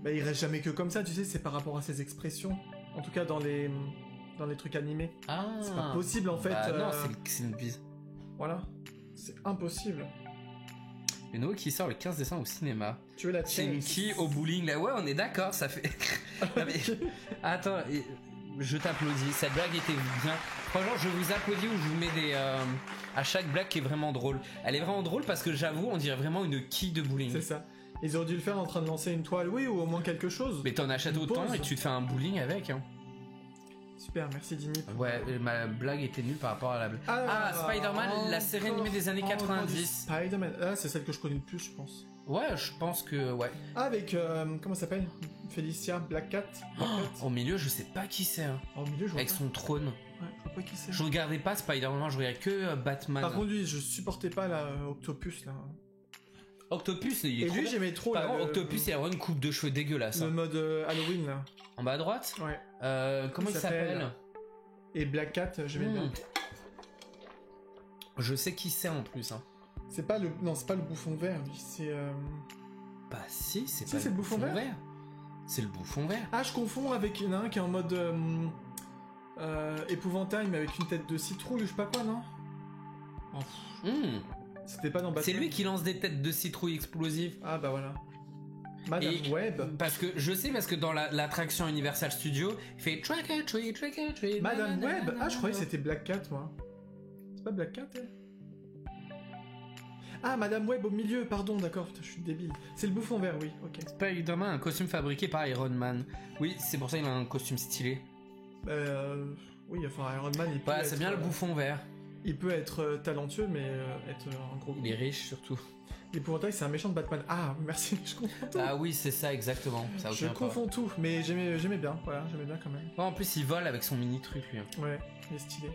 Bah, il reste jamais que comme ça, tu sais, c'est par rapport à ses expressions. En tout cas, dans les trucs animés. Ah. C'est pas possible en fait. Bah non, c'est une bise. Voilà. C'est impossible. Le nouveau qui sort le 15 décembre au cinéma. Tu veux la C'est tienne une qui au bowling là? Ouais, on est d'accord, ça fait. Non, mais... Attends, je t'applaudis. Cette blague était bien. Franchement, je vous applaudis ou je vous mets des. À chaque blague qui est vraiment drôle. Elle est vraiment drôle parce que j'avoue, on dirait vraiment une quille de bowling. C'est ça. Ils auraient dû le faire en train de lancer une toile, oui, ou au moins quelque chose. Mais t'en achètes Une autant pause. et tu te fais un bowling avec. Hein. Super, merci Dini. Ouais, ma blague était nulle par rapport à la blague. Ah, Spider-Man, la série animée des années 90. Spider-Man, ah, c'est celle que je connais le plus, je pense. Ouais, je pense que ouais. Avec, comment ça s'appelle? Felicia, Black Cat. Au milieu, je sais pas qui c'est. Hein. Au milieu, je vois Avec pas. son trône. Ouais, je vois pas qui c'est. Je regardais pas Spider-Man, je regardais que Batman. Par contre, lui, je supportais pas la Octopus, là. Octopus, il est Et trop lui, bien. j'aimais trop, Par là, contre, Octopus, il a vraiment une coupe de cheveux dégueulasse. le Hein. mode Halloween, là. En bas à droite Ouais. Comment il s'appelle? Et Black Cat, j'aimais bien. Je sais qui c'est en plus. Hein. C'est pas le... Non, c'est pas le bouffon vert, lui, c'est... Bah si, c'est Si, pas c'est le bouffon vert. C'est le bouffon vert. Ah, je confonds avec... Il y en a un qui est en mode... épouvantail, mais avec une tête de citrouille ou je sais pas quoi, non? Oh, c'était pas dans Batman. C'est lui qui lance des têtes de citrouille explosives. Ah bah voilà. Madame Et Webb. Parce que dans l'attraction Universal Studio, il fait trick or treat, trick or treat. Madame Webb. Ah, je croyais que c'était Black Cat, moi. C'est pas Black Cat, elle? Ah, Madame Webb au milieu, pardon, d'accord, putain, je suis débile. C'est le bouffon vert, oui, ok. Spider-Man a un costume fabriqué par Iron Man. Oui, c'est pour ça qu'il a un costume stylé. Oui, enfin, Iron Man, il peut Ouais, être... c'est bien le bouffon vert. Il peut être talentueux, mais être un gros... Il est riche surtout. L'épouvantail, c'est un méchant de Batman. Ah, merci, je confonds tout. Ah oui, c'est ça exactement. Ça a Je aucun rapport. confonds tout, mais j'aimais bien, voilà, j'aimais bien quand même. Ouais, en plus, il vole avec son mini truc lui. Hein. Ouais, il est stylé.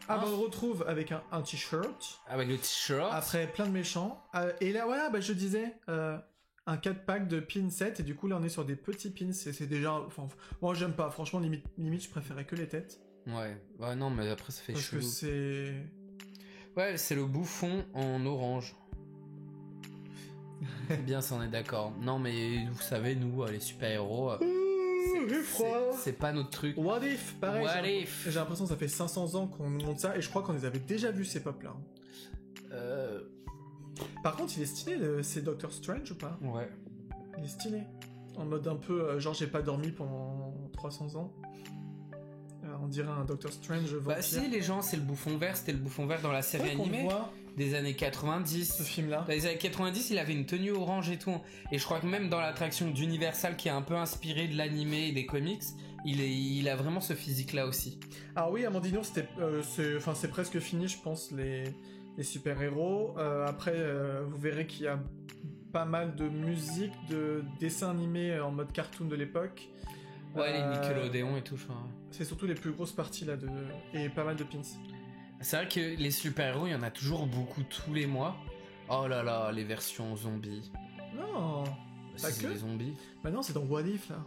Ah, bah, on le retrouve avec un t-shirt. Avec le t-shirt. Après, plein de méchants. Et là, voilà, bah, je disais, un 4-pack de pins 7, et du coup, là, on est sur des petits pins. C'est déjà... Enfin, moi, j'aime pas. Franchement, limite, je préférais que les têtes. Ouais, non, mais après, ça fait Parce chelou. que c'est... Ouais, c'est le bouffon en orange. C'est bien, ça, on est d'accord. Non, mais vous savez, nous, les super-héros... crois. C'est pas notre truc. What if, pareil. What if. J'ai l'impression que ça fait 500 ans qu'on nous montre ça et je crois qu'on les avait déjà vus ces pop là. Par contre, il est stylé, c'est Doctor Strange ou pas? Ouais. Il est stylé. En mode un peu, genre j'ai pas dormi pendant 300 ans. On dirait un Doctor Strange vampire. Bah si, les gens, c'est le bouffon vert, c'était le bouffon vert dans la série animée des années 90. Ce film-là. Dans les années 90, il avait une tenue orange et tout. Et je crois que même dans l'attraction d'Universal, qui est un peu inspirée de l'animé et des comics, il a vraiment ce physique-là aussi. Alors oui, Amandino, c'est presque fini, je pense, les super-héros. Après, vous verrez qu'il y a pas mal de musique, de dessins animés en mode cartoon de l'époque. Ouais, les Nickelodeon et tout, je crois. C'est surtout les plus grosses parties là, et pas mal de pins. C'est vrai que les super-héros, il y en a toujours beaucoup tous les mois. Oh là là, les versions zombies. Non, pas c'est que des zombies. Bah non, c'est dans What If là.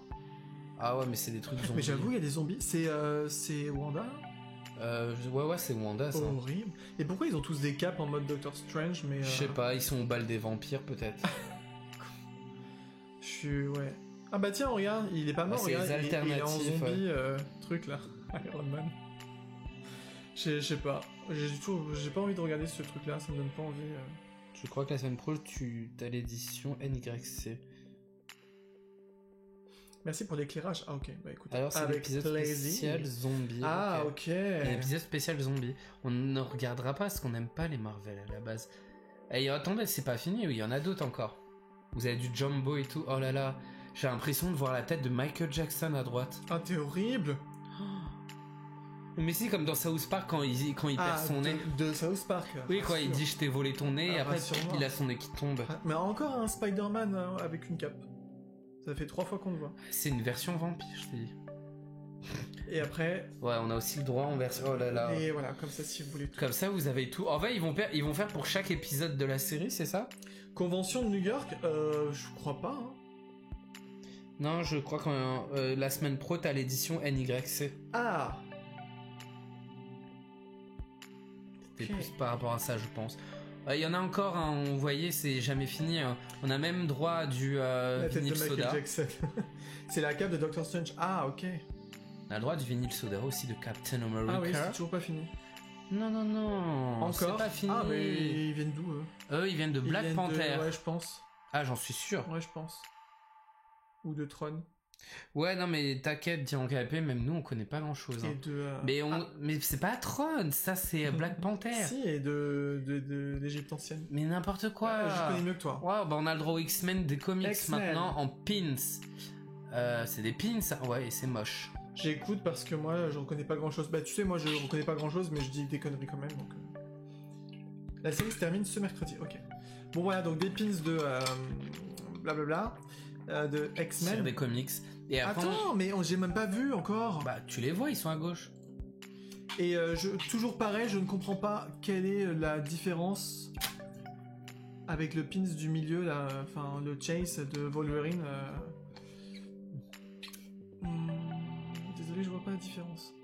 Ah ouais, mais c'est des trucs zombies. Mais j'avoue, il y a des zombies. C'est Wanda. Ouais, c'est Wanda, ça. Horrible. Et pourquoi ils ont tous des capes en mode Doctor Strange, mais... Je sais pas, ils sont au bal des vampires, peut-être. Ouais. Ah bah tiens, regarde, il est pas mort, c'est regarde, les il est en alternatives, zombie, truc là. Iron Man. Je sais pas. J'ai pas envie de regarder ce truc là, ça me donne pas envie. Je crois que la semaine pro, t'as l'édition NYC. Merci pour l'éclairage. Ah ok, bah écoute. Alors c'est l'épisode spécial zombie. Ah ok. L'épisode spécial zombie. On ne regardera pas parce qu'on n'aime pas les Marvel à la base. Et attendez, c'est pas fini, oui, il y en a d'autres encore. Vous avez du Jumbo et tout. Oh là là, j'ai l'impression de voir la tête de Michael Jackson à droite. Ah t'es horrible. Mais c'est comme dans South Park quand il perd son nez. De South Park. Oui, quand il dit je t'ai volé ton nez et après il a son nez qui tombe. Mais encore un Spider-Man avec une cape. Ça fait 3 fois qu'on le voit. C'est une version vampire, je t'ai dit. Et après... Ouais, on a aussi le droit en version... Oh là là. Et voilà, comme ça si vous voulez tout. Comme ça vous avez tout. En fait, ils vont faire pour chaque épisode de la série, c'est ça? Convention de New York, je crois pas. Hein. Non, je crois que la semaine pro, t'as l'édition NYC. Ah. C'était plus par rapport à ça, je pense. Il y en a encore, hein, vous voyez, c'est jamais fini. Hein. On a même droit du vinyle soda. C'est la cape de Doctor Strange. Ah, ok. On a le droit du vinyle soda aussi de Captain America. Ah oui, c'est toujours pas fini. Non. Encore. C'est pas fini. Ah, mais ils viennent d'où eux, ils viennent de Black Panther. Ouais, je pense. Ah, j'en suis sûr. Ouais, je pense. Ou de Tron. Ouais, non, mais t'inquiète, Dion KP, même nous, on connaît pas grand chose. Hein. Mais c'est pas Tron, ça, c'est Black Panther. Si, et de l'Égypte ancienne. Mais n'importe quoi. Je connais mieux que toi. Ouais, bah on a le droit aux X-Men des comics maintenant en pins. C'est des pins, ouais, et c'est moche. J'écoute parce que moi, je reconnais pas grand chose. Bah, tu sais, moi, je reconnais pas grand chose, mais je dis des conneries quand même. Donc, la série se termine ce mercredi, ok. Bon, voilà, donc des pins de blablabla. De X-Men. Sur des comics. Et après, attends, mais j'ai même pas vu encore. Bah, tu les vois, ils sont à gauche. Et toujours pareil, je ne comprends pas quelle est la différence avec le pins du milieu, là, enfin le chase de Wolverine. Désolé, je vois pas la différence.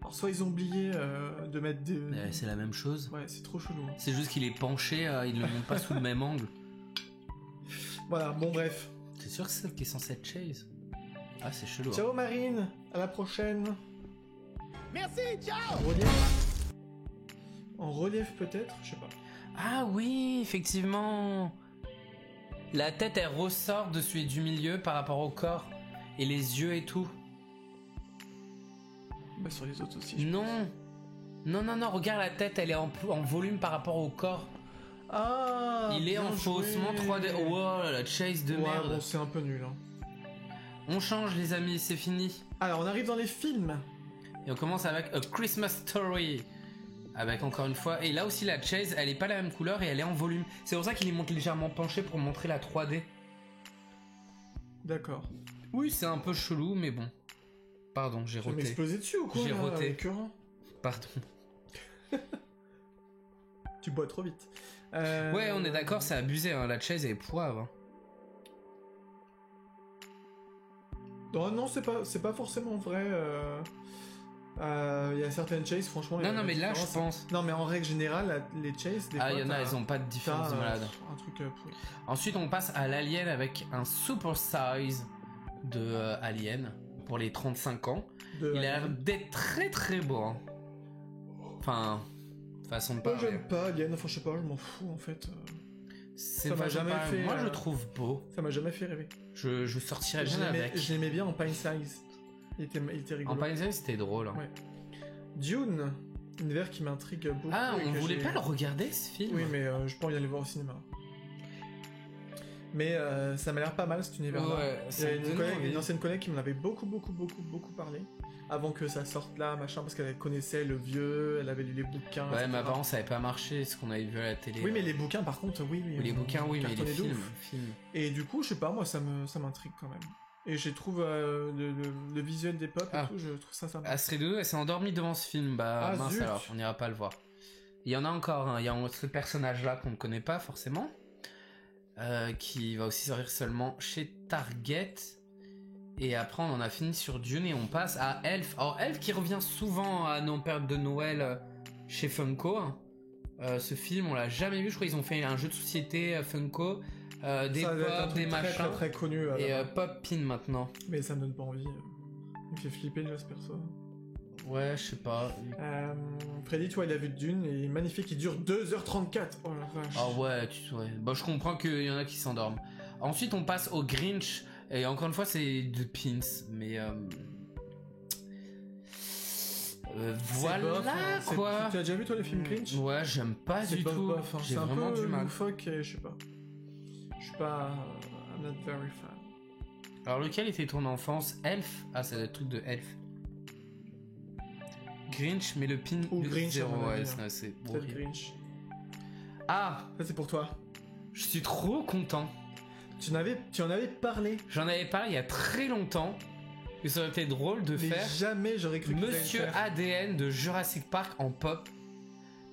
Alors soit ils ont oublié de mettre des... C'est la même chose. Ouais, c'est trop chelou. C'est juste qu'il est penché, il ne le monte pas sous le même angle. Voilà, bon bref. C'est sûr que c'est celle qui est censée être Chase. Ah, c'est chelou. Ciao Marine, à la prochaine. Merci, ciao. En relief peut-être, je sais pas. Ah oui, effectivement. La tête, elle ressort de celui du milieu par rapport au corps. Et les yeux et tout. Bah sur les autres aussi. Non, regarde la tête, elle est en volume par rapport au corps. Ah, il est en faussement 3D. Wow, la chase de merde. Bon, c'est un peu nul. Hein. On change, les amis, c'est fini. Alors, on arrive dans les films. Et on commence avec A Christmas Story. Avec encore une fois. Et là aussi, la chase, elle est pas la même couleur et elle est en volume. C'est pour ça qu'il est monte légèrement penché pour montrer la 3D. D'accord. Oui, c'est un peu chelou, mais bon. Pardon, j'ai roté. Tu m'as explosé dessus ou quoi? J'ai roté. Pardon. Tu bois trop vite. Ouais, on est d'accord, c'est abusé, hein. La chaise est poivre. Non, c'est pas forcément vrai. Il y a certaines chases, franchement. Non, mais là, je pense. Non, mais en règle générale, les chases, des fois. Il y en a, elles ont pas de différence de malade. Un truc. Ensuite, on passe à l'Alien avec un super size de Alien pour les 35 ans. De- Il a l'air d'être très très beau. Hein. Enfin, façon de Moi, parler. j'aime pas Alien, enfin, je sais pas, je m'en fous, en fait. C'est ça m'a façon de jamais parler. fait, Moi, je le trouve beau. Ça m'a jamais fait rêver. Je sortirais bien avec. Je l'aimais bien en Pine Size. Il était En rigolo. Pine Size, c'était drôle. Hein. Ouais. Dune, un univers qui m'intrigue beaucoup. Ah, et on que voulait j'ai- pas le regarder ce film. Oui, mais je peux y aller voir au cinéma. Mais ça m'a l'air pas mal cet univers-là. Ouais, Il y a ça me donne envie. une ancienne collègue qui m'en avait beaucoup parlé. Avant que ça sorte là, machin, parce qu'elle connaissait le vieux, elle avait lu les bouquins. Ouais, etc. mais apparemment ça avait pas marché ce qu'on avait vu à la télé. Oui, mais les bouquins par contre, oui. Les bouquins, oui, mais les cartonnaient de films. ouf. Et du coup, je sais pas, moi ça m'intrigue quand même. Et je trouve le visuel des pop et Ah. tout, je trouve ça sympa. Astrid 2, elle s'est endormie devant ce film. Bah Ah, mince zut. alors, on n'ira pas le voir. Il y en a encore un, il y a ce personnage-là qu'on ne connaît pas forcément. Qui va aussi sortir seulement chez Target. Et après, on en a fini sur Dune et on passe à Elf. Alors, Elf qui revient souvent à nos périodes de Noël chez Funko. Ce film, on l'a jamais vu. Je crois qu'ils ont fait un jeu de société Funko, des Ça doit être un pop, truc des très, machins. très, très connu. Et là-bas. Pop Pin maintenant. Mais ça me donne pas envie. Il me fait flipper ce perso. Ouais, je sais pas. Freddy, toi, il a vu Dune et il est magnifique, il dure 2h34. Oh la vache. Ah ouais, ouais. Bah, je comprends qu'il y en a qui s'endorment. Ensuite, on passe au Grinch. Et encore une fois, c'est de Pins. Mais voilà bof, hein. quoi. Tu as déjà vu toi le film Grinch? Ouais, j'aime pas C'est du bof, tout. bof, hein. J'ai C'est un vraiment peu du mal. loufoque et je sais pas. Je suis pas. I'm not very fan. Alors, lequel était ton enfance? Elf? Ah, c'est le truc de Elf. Grinch, mais le pin Ou du Grinch, à 0, mon ouais, avis, hein. c'est Peut-être horrible. Grinch. Ah, Ça c'est pour toi. je suis trop content. Tu en avais parlé. J'en avais parlé il y a très longtemps. Que ça aurait été drôle de Mais faire jamais j'aurais cru que t'allais le Monsieur faire. ADN de Jurassic Park en pop.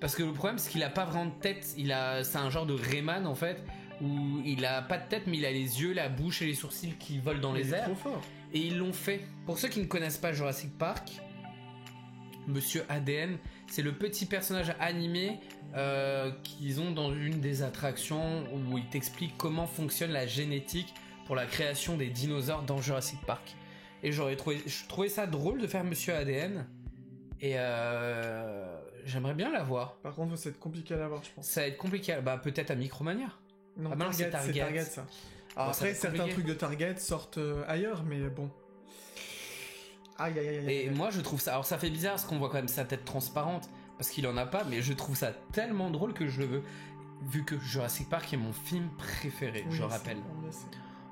Parce que le problème, c'est qu'il a pas vraiment de tête. C'est un genre de Rayman en fait, où il a pas de tête, mais il a les yeux, la bouche et les sourcils qui volent dans Mais les il est airs. trop fort. Et ils l'ont fait. Pour ceux qui ne connaissent pas Jurassic Park, Monsieur ADN, c'est le petit personnage animé qu'ils ont dans une des attractions où il t'explique comment fonctionne la génétique pour la création des dinosaures dans Jurassic Park. Et je trouvais ça drôle de faire Monsieur ADN. Et j'aimerais bien l'avoir. Par contre, ça va être compliqué à l'avoir, je pense. Ça va être compliqué. Bah peut-être à Micromania. Non, Ah, non, c'est Target, c'est Target. Target ça. Alors Bon, ça va après, être certains compliqué. trucs de Target sortent ailleurs, mais bon. Aïe aïe aïe aïe. Et moi je trouve ça. Alors ça fait bizarre parce qu'on voit quand même sa tête transparente. Parce qu'il en a pas, mais je trouve ça tellement drôle que je le veux. Vu que Jurassic Park est mon film préféré, Oui, je ça, rappelle. on le sait.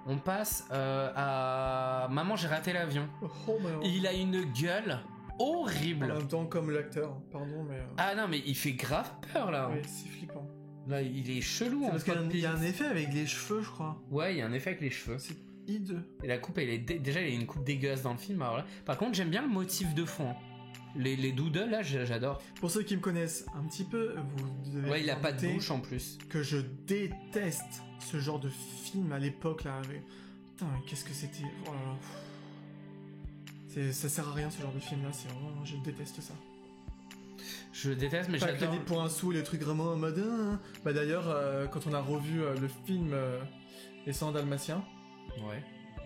On passe à Maman, j'ai raté l'avion. Oh, mais Il a une gueule en horrible. même temps, comme l'acteur, pardon, mais. Ah non, mais il fait grave peur là. Oui, c'est flippant. Là, il est chelou C'est en parce fait. qu'il y a un effet avec les cheveux, je crois. Ouais, il y a un effet avec les cheveux. C'est hideux. Et la coupe, elle est déjà, il y a une coupe dégueulasse dans le film. Alors là, par contre, j'aime bien le motif de fond. Les doodles là, j'adore. Pour ceux qui me connaissent un petit peu, vous devez Ouais, il a pas de noter bouche en plus. que je déteste ce genre de film à l'époque là. Putain, qu'est-ce que c'était. Oh là là. Ça sert à rien ce genre de film là, c'est vraiment. Je déteste ça. Je le déteste, mais Pas j'adore. crédit pour un sou, les trucs vraiment en mode. Bah d'ailleurs, quand on a revu le film Les 100 Dalmatiens, Ouais.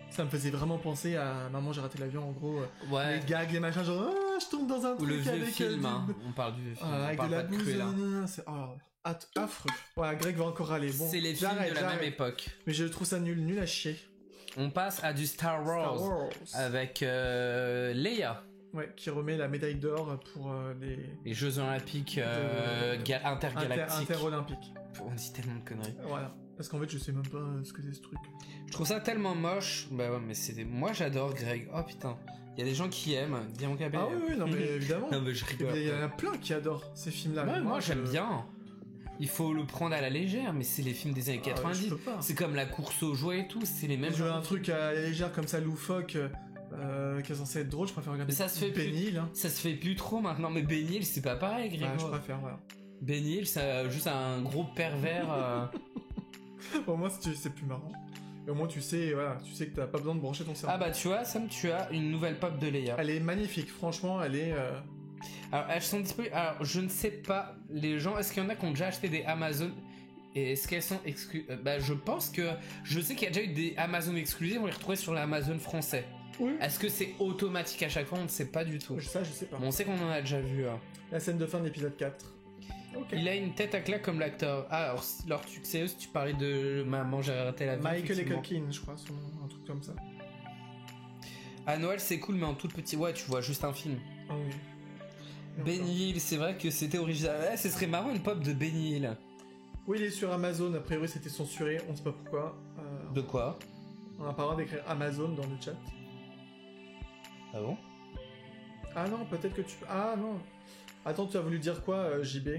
ça me faisait vraiment penser à Maman, j'ai raté l'avion en gros. Ouais. Les gags, les machins, genre je tombe dans un Ou truc le vieux avec film, du- hein. On parle du vieux film. on avec parle de la pas de bouse, Cruella. c'est affreux. Ouais, Greg va encore aller. Bon, C'est les films j'arrête, de la même j'arrête. époque. Mais je trouve ça nul à chier. On passe à du Star Wars, Star Wars. avec Leia. Ouais, qui remet la médaille d'or pour Les Jeux Olympiques De- intergalactiques. interolympiques. On dit tellement de conneries. Voilà. Parce qu'en fait, je sais même pas ce que c'est ce truc. Je trouve ça tellement moche. Bah ouais, mais c'était. Moi j'adore Greg. Oh putain. Il y a des gens qui aiment. Dis mon cabé. Ah oui, non mais évidemment. Non mais je rigole. Il y en a plein qui adorent ces films-là. Ouais, Mais moi j'aime je- bien. Il faut le prendre à la légère, mais c'est les films des années Ah ouais, 90. je peux pas. C'est comme la course aux jouets et tout. C'est les mêmes. Je veux un truc à la légère comme ça, loufoque, qui est censé être drôle, je préfère regarder Mais ça se fait plus. Benny Hill, hein. Ça se fait plus trop maintenant. Mais Ben Hill, c'est pas pareil, Ouais, Grégoire. je préfère, voilà. Ben Hill, c'est juste un gros pervers. Au moins, c'est plus marrant. Et au moins, tu sais que t'as pas besoin de brancher ton cerveau. Ah bah tu vois, Sam, tu as une nouvelle pop de Leia. Elle est magnifique, franchement, elle est. Alors elles sont disponibles. Alors je ne sais pas, les gens, est-ce qu'il y en a qui ont déjà acheté des Amazon Et est-ce qu'elles sont exclusives? Bah, je pense que... Je sais qu'il y a déjà eu des Amazon exclusives, on les retrouvait sur l'Amazon français. Oui. Est-ce que c'est automatique à chaque fois? On ne sait pas du tout. Ça, je sais pas. Bon, on sait qu'on en a déjà vu. La scène de fin de l'épisode 4. Ok. Il a une tête à claque comme l'acteur. Ah, alors tu sais, tu parlais de Maman, j'ai raté la vie. Michael Ekelkin, je crois, son nom, un truc comme ça. À Noël, c'est cool, mais en toute petite... Ouais, tu vois juste un film. Ah oui. Benny Hill, c'est vrai que c'était original. Ouais, ce serait marrant une pop de Benny Hill. Oui, il est sur Amazon, a priori c'était censuré, on sait pas pourquoi. De quoi? On a pas le droit d'écrire Amazon dans le chat. Ah bon? Ah non, peut-être que tu... Ah non. Attends, tu as voulu dire quoi, JB?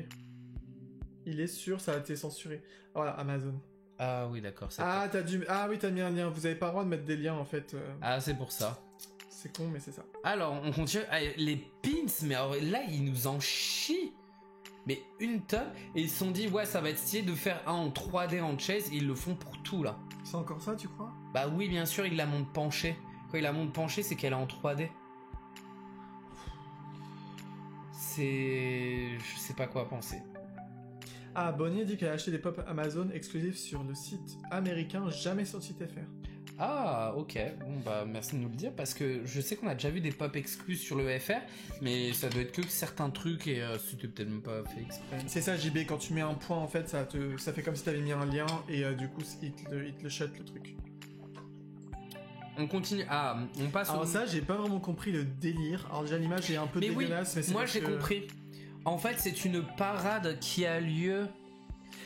Il est sûr, ça a été censuré. Voilà, Amazon. Ah oui, d'accord. Ah, t'as dû... Ah oui, t'as mis un lien. Vous avez pas le droit de mettre des liens, en fait. Ah, c'est pour ça. C'est con, mais c'est ça. Alors, on continue. Ah, les pins, mais alors, là, ils nous en chient. Mais une tonne. Et ils se sont dit, ouais, ça va être stylé de faire un en 3D en chase. Ils le font pour tout, là. C'est encore ça, tu crois? Bah oui, bien sûr, ils la montent penchée. Quand ils la montent penchée, c'est qu'elle est en 3D. Je sais pas quoi penser. Ah, Bonnie dit qu'elle a acheté des pop Amazon exclusifs sur le site américain, jamais sur le site FR. Ah, ok. Bon, bah, merci de nous le dire, parce que je sais qu'on a déjà vu des pop exclus sur le FR, mais ça doit être que certains trucs, et c'était peut-être même pas fait exprès. C'est ça, JB, quand tu mets un point, en fait, ça fait comme si t'avais mis un lien, et du coup, il te le shut, le truc. On continue. Ah, on passe Alors ça, j'ai pas vraiment compris le délire. Alors déjà, l'image est un peu dégueulasse, mais c'est moi parce j'ai que... compris. En fait, c'est une parade qui a lieu...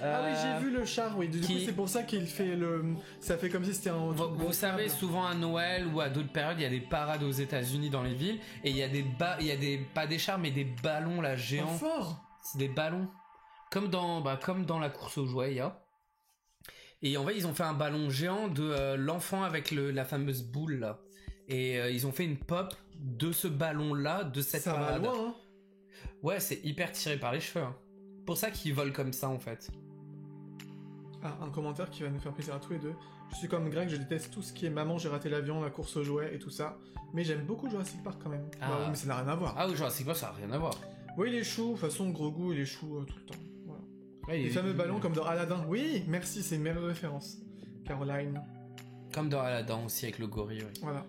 Ah oui, j'ai vu le char, oui. Du coup, c'est pour ça qu'il fait le... Ça fait comme si c'était un... Vous savez, souvent à Noël ou à d'autres périodes, il y a des parades aux États-Unis dans les villes, et il y a pas des chars, mais des ballons là géants. Oh, fort. C'est des ballons. Comme dans la course aux jouets, il y a. Et en fait, ils ont fait un ballon géant de l'enfant avec la fameuse boule là. Et ils ont fait une pop de ce ballon là, de cette parade. Ça va loin, hein. Ouais, c'est hyper tiré par les cheveux. Hein. Pour ça qu'ils volent comme ça en fait. Ah, un commentaire qui va nous faire plaisir à tous les deux. Je suis comme Greg, je déteste tout ce qui est Maman, j'ai raté l'avion, la course aux jouets et tout ça. Mais j'aime beaucoup Jurassic Park quand même. Ah. Bah, mais ça n'a rien à voir. Ah oui, Jurassic Park, ça n'a rien à voir. Oui, les choux, de toute façon, gros goût, il est chou tout le temps. Voilà. Ouais, les fameux ballons comme dans Aladdin. Oui, merci, c'est une meilleure référence. Caroline. Comme dans Aladdin aussi avec le gorille, oui. Voilà.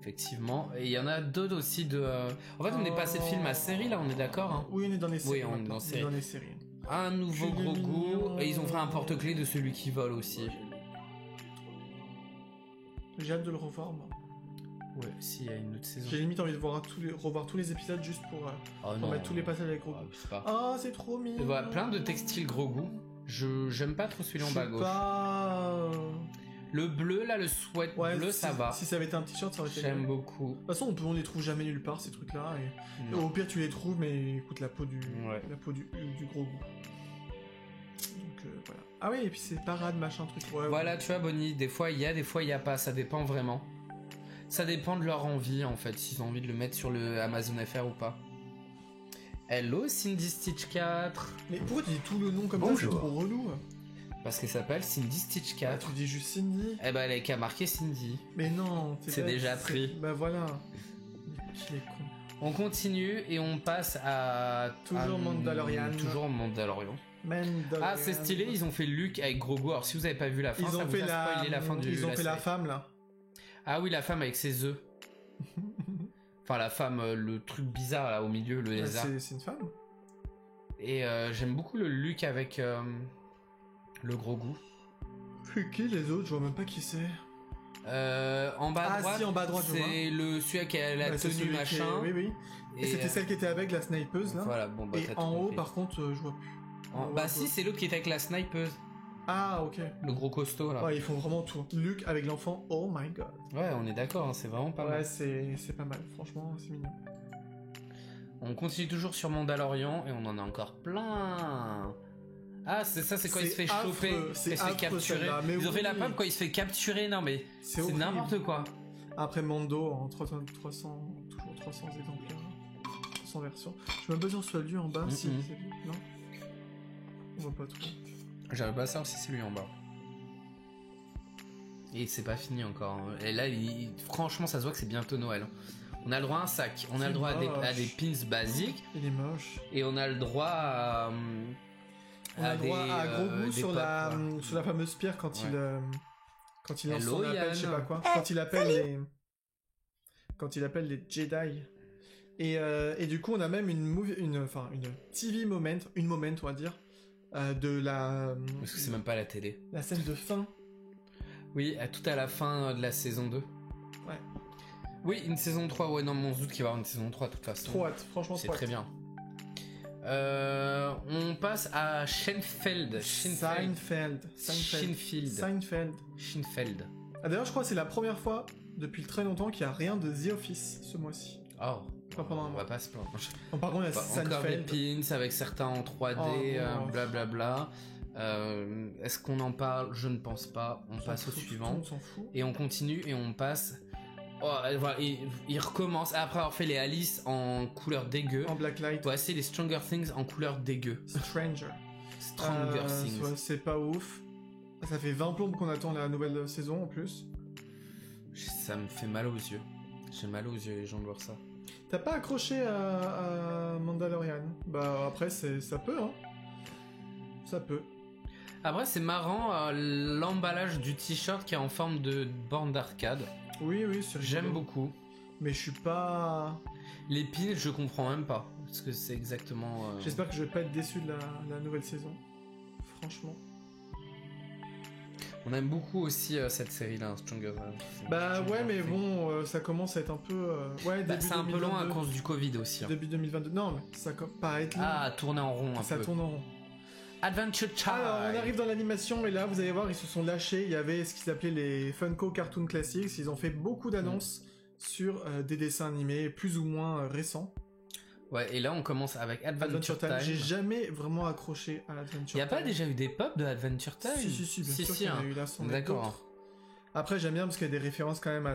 Effectivement. Et il y en a d'autres aussi de... En fait, on est passé de film à série, là, on est d'accord hein. Oui, on est dans les séries. Oui, on est dans les séries. Un nouveau gros goût. Et ils ont fait un porte-clés de celui qui vole aussi. J'ai hâte de le revoir, moi. Ouais, s'il y a une autre saison. J'ai limite envie de revoir tous les épisodes juste pour mettre tous les passages avec gros goût. Ah, c'est trop mignon. Voilà, plein de textiles gros goût. J'aime pas trop celui en bas à gauche. Le bleu, là, le sweat bleu, ça va. Si ça avait été un t-shirt, ça aurait été... J'aime beaucoup. De toute façon, on les trouve jamais nulle part, ces trucs-là. Et au pire, tu les trouves, mais écoute, la peau du gros goût. Donc, voilà. Ah oui, et puis c'est parade, machin, truc. Ouais, voilà, tu vois, Bonnie, des fois, il y a, des fois, il y a pas. Ça dépend vraiment. Ça dépend de leur envie, en fait, s'ils ont envie de le mettre sur le Amazon FR ou pas. Hello, Cindy Stitch 4. Mais pourquoi tu dis tout le nom comme ça? C'est trop relou. Parce qu'elle s'appelle Cindy Stitch 4. Ah, tu dis juste Cindy. Eh ben, elle a qu'à marquer Cindy. Mais non, c'est déjà pris. Bah voilà. Il est con. On continue et on passe à... Toujours Mandalorian. Toujours Mandalorian. Ah, c'est stylé, ils ont fait Luke avec Grogu. Alors, si vous avez pas vu la fin, ça vous a spoilé la fin du... Ils ont fait la femme, là. Ah oui, la femme avec ses œufs. Enfin, la femme, le truc bizarre, là, au milieu, le lézard. C'est une femme. Et j'aime beaucoup le Luke avec... le gros goût. Qui les autres? Je vois même pas qui c'est. En bas à droite, si, en bas à droite, c'est celui qui a la tenue machin. Oui, oui. Et c'était celle qui était avec la snipeuse là. Voilà, bon, bah, et en haut, par contre, je vois plus. Bah si, c'est l'autre qui est avec la snipeuse. Ah, ok. Le gros costaud là. Ouais, ils font vraiment tout. Luke avec l'enfant, oh my god. Ouais, on est d'accord, hein, c'est vraiment pas mal. Ouais, c'est pas mal, franchement, c'est mignon. On continue toujours sur Mandalorian et on en a encore plein. Ah, c'est ça, c'est quand il se fait choper, il se fait capturer. Ils ont fait la pub quand il se fait capturer, non mais c'est n'importe quoi. Après Mando, en 300, toujours 300 exemplaires, 300 versions. Je suis même pas sûr que ce soit lui en bas, si c'est lui, non? On voit pas trop. J'arrive pas à savoir si c'est lui en bas. Et c'est pas fini encore. Et là, franchement, ça se voit que c'est bientôt Noël. On a le droit à un sac, on a le droit à des pins basiques. Il est moche. Et on a le droit à... On a droit à gros goût des sur pop, la quoi. sur la fameuse pierre quand il quand il lance Hello, son appel, Yann. je sais pas quoi. Quand il appelle les Jedi. Et du coup, on a même une TV moment, on va dire, de la Parce que c'est même pas la télé. la scène de fin. Oui, tout à la fin de la saison 2. Ouais. Oui, une saison 3, ouais, non, mais on se doute qu'il va y avoir une saison 3 de toute façon. Trop hâte, franchement, C'est trop très hâte. bien. On passe à Seinfeld. Seinfeld. Ah, d'ailleurs, je crois que c'est la première fois depuis très longtemps qu'il n'y a rien de The Office ce mois-ci. Oh, Pas pendant un on mois. va pas se plaindre. Bon, par contre, il y a Encore des Seinfeld. pins avec certains en 3D, Oh, bon. blablabla. Est-ce qu'on en parle? Je ne pense pas. On passe au suivant. On s'en fout. Et on continue et on passe. Oh, voilà, il recommence après avoir fait les Alice en couleur dégueu. En blacklight. Ouais, c'est les Stranger Things en couleur dégueu. Stranger. Stranger Things. Ouais, c'est pas ouf. Ça fait 20 plombes qu'on attend la nouvelle saison en plus. Ça me fait mal aux yeux. J'ai mal aux yeux les gens de voir ça. T'as pas accroché à Mandalorian? Bah après ça peut hein. Ça peut. Après c'est marrant l'emballage du t-shirt qui est en forme de borne d'arcade. Oui c'est rigolo. J'aime beaucoup. Mais je suis pas... Les pins je comprends même pas. Parce que c'est exactement... J'espère que je vais pas être déçu de la nouvelle saison. Franchement. On aime beaucoup aussi cette série-là, Stranger Things. Bah ouais, mais bon, ça commence à être un peu... ouais, Bah, début c'est un peu 2022. long à cause du Covid aussi. Hein. Début 2022. Non, mais ça paraît être long. Ah, tourner en rond un ça peu. tourne en rond. Adventure Time. Alors, on arrive dans l'animation, et là, vous allez voir, ils se sont lâchés. Il y avait ce qu'ils appelaient les Funko Cartoon Classics. Ils ont fait beaucoup d'annonces sur des dessins animés plus ou moins récents. Ouais, et là on commence avec Adventure Time. J'ai jamais vraiment accroché à Adventure Time. Y a pas déjà eu des pop de Adventure Time? Si, bien sûr qu'il y en a eu là. D'accord. Après, j'aime bien parce qu'il y a des références quand même à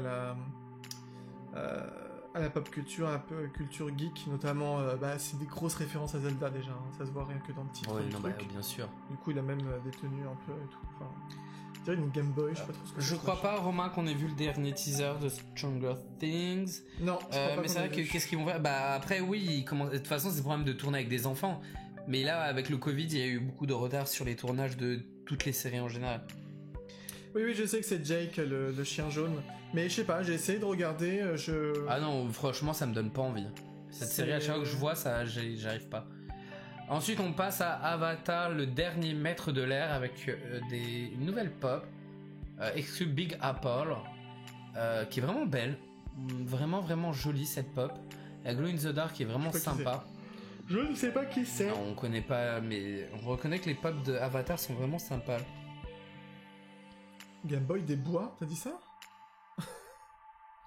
la pop culture, un peu culture geek, notamment. C'est des grosses références à Zelda déjà. Hein. Ça se voit rien que dans le titre. Ouais, du non, truc. bah, bien sûr. Du coup, il a même des tenues un peu et tout. Enfin, je dirais une Game Boy, je sais pas trop ce que Je c'est, crois ça. pas, Romain, qu'on ait vu le dernier teaser de Stranger Things. Non, je crois pas mais qu'on c'est vrai ait que vu. qu'est-ce qu'ils vont faire? Bah après oui, de toute façon c'est le problème de tourner avec des enfants. Mais là avec le Covid, il y a eu beaucoup de retard sur les tournages de toutes les séries en général. Oui, je sais que c'est Jake, le chien jaune. Mais je sais pas, j'ai essayé de regarder, Ah non, franchement ça me donne pas envie. Cette série à chaque fois que je vois ça, j'arrive pas. Ensuite on passe à Avatar, le dernier maître de l'air avec une nouvelle pop exclue Big Apple qui est vraiment belle, vraiment jolie cette pop. La Glow in the Dark est vraiment Je sais pas qui sympa. Je ne sais pas qui c'est. Non, on connaît pas, mais on reconnaît que les pop de Avatar sont vraiment sympas. Game Boy des bois, t'as dit ça?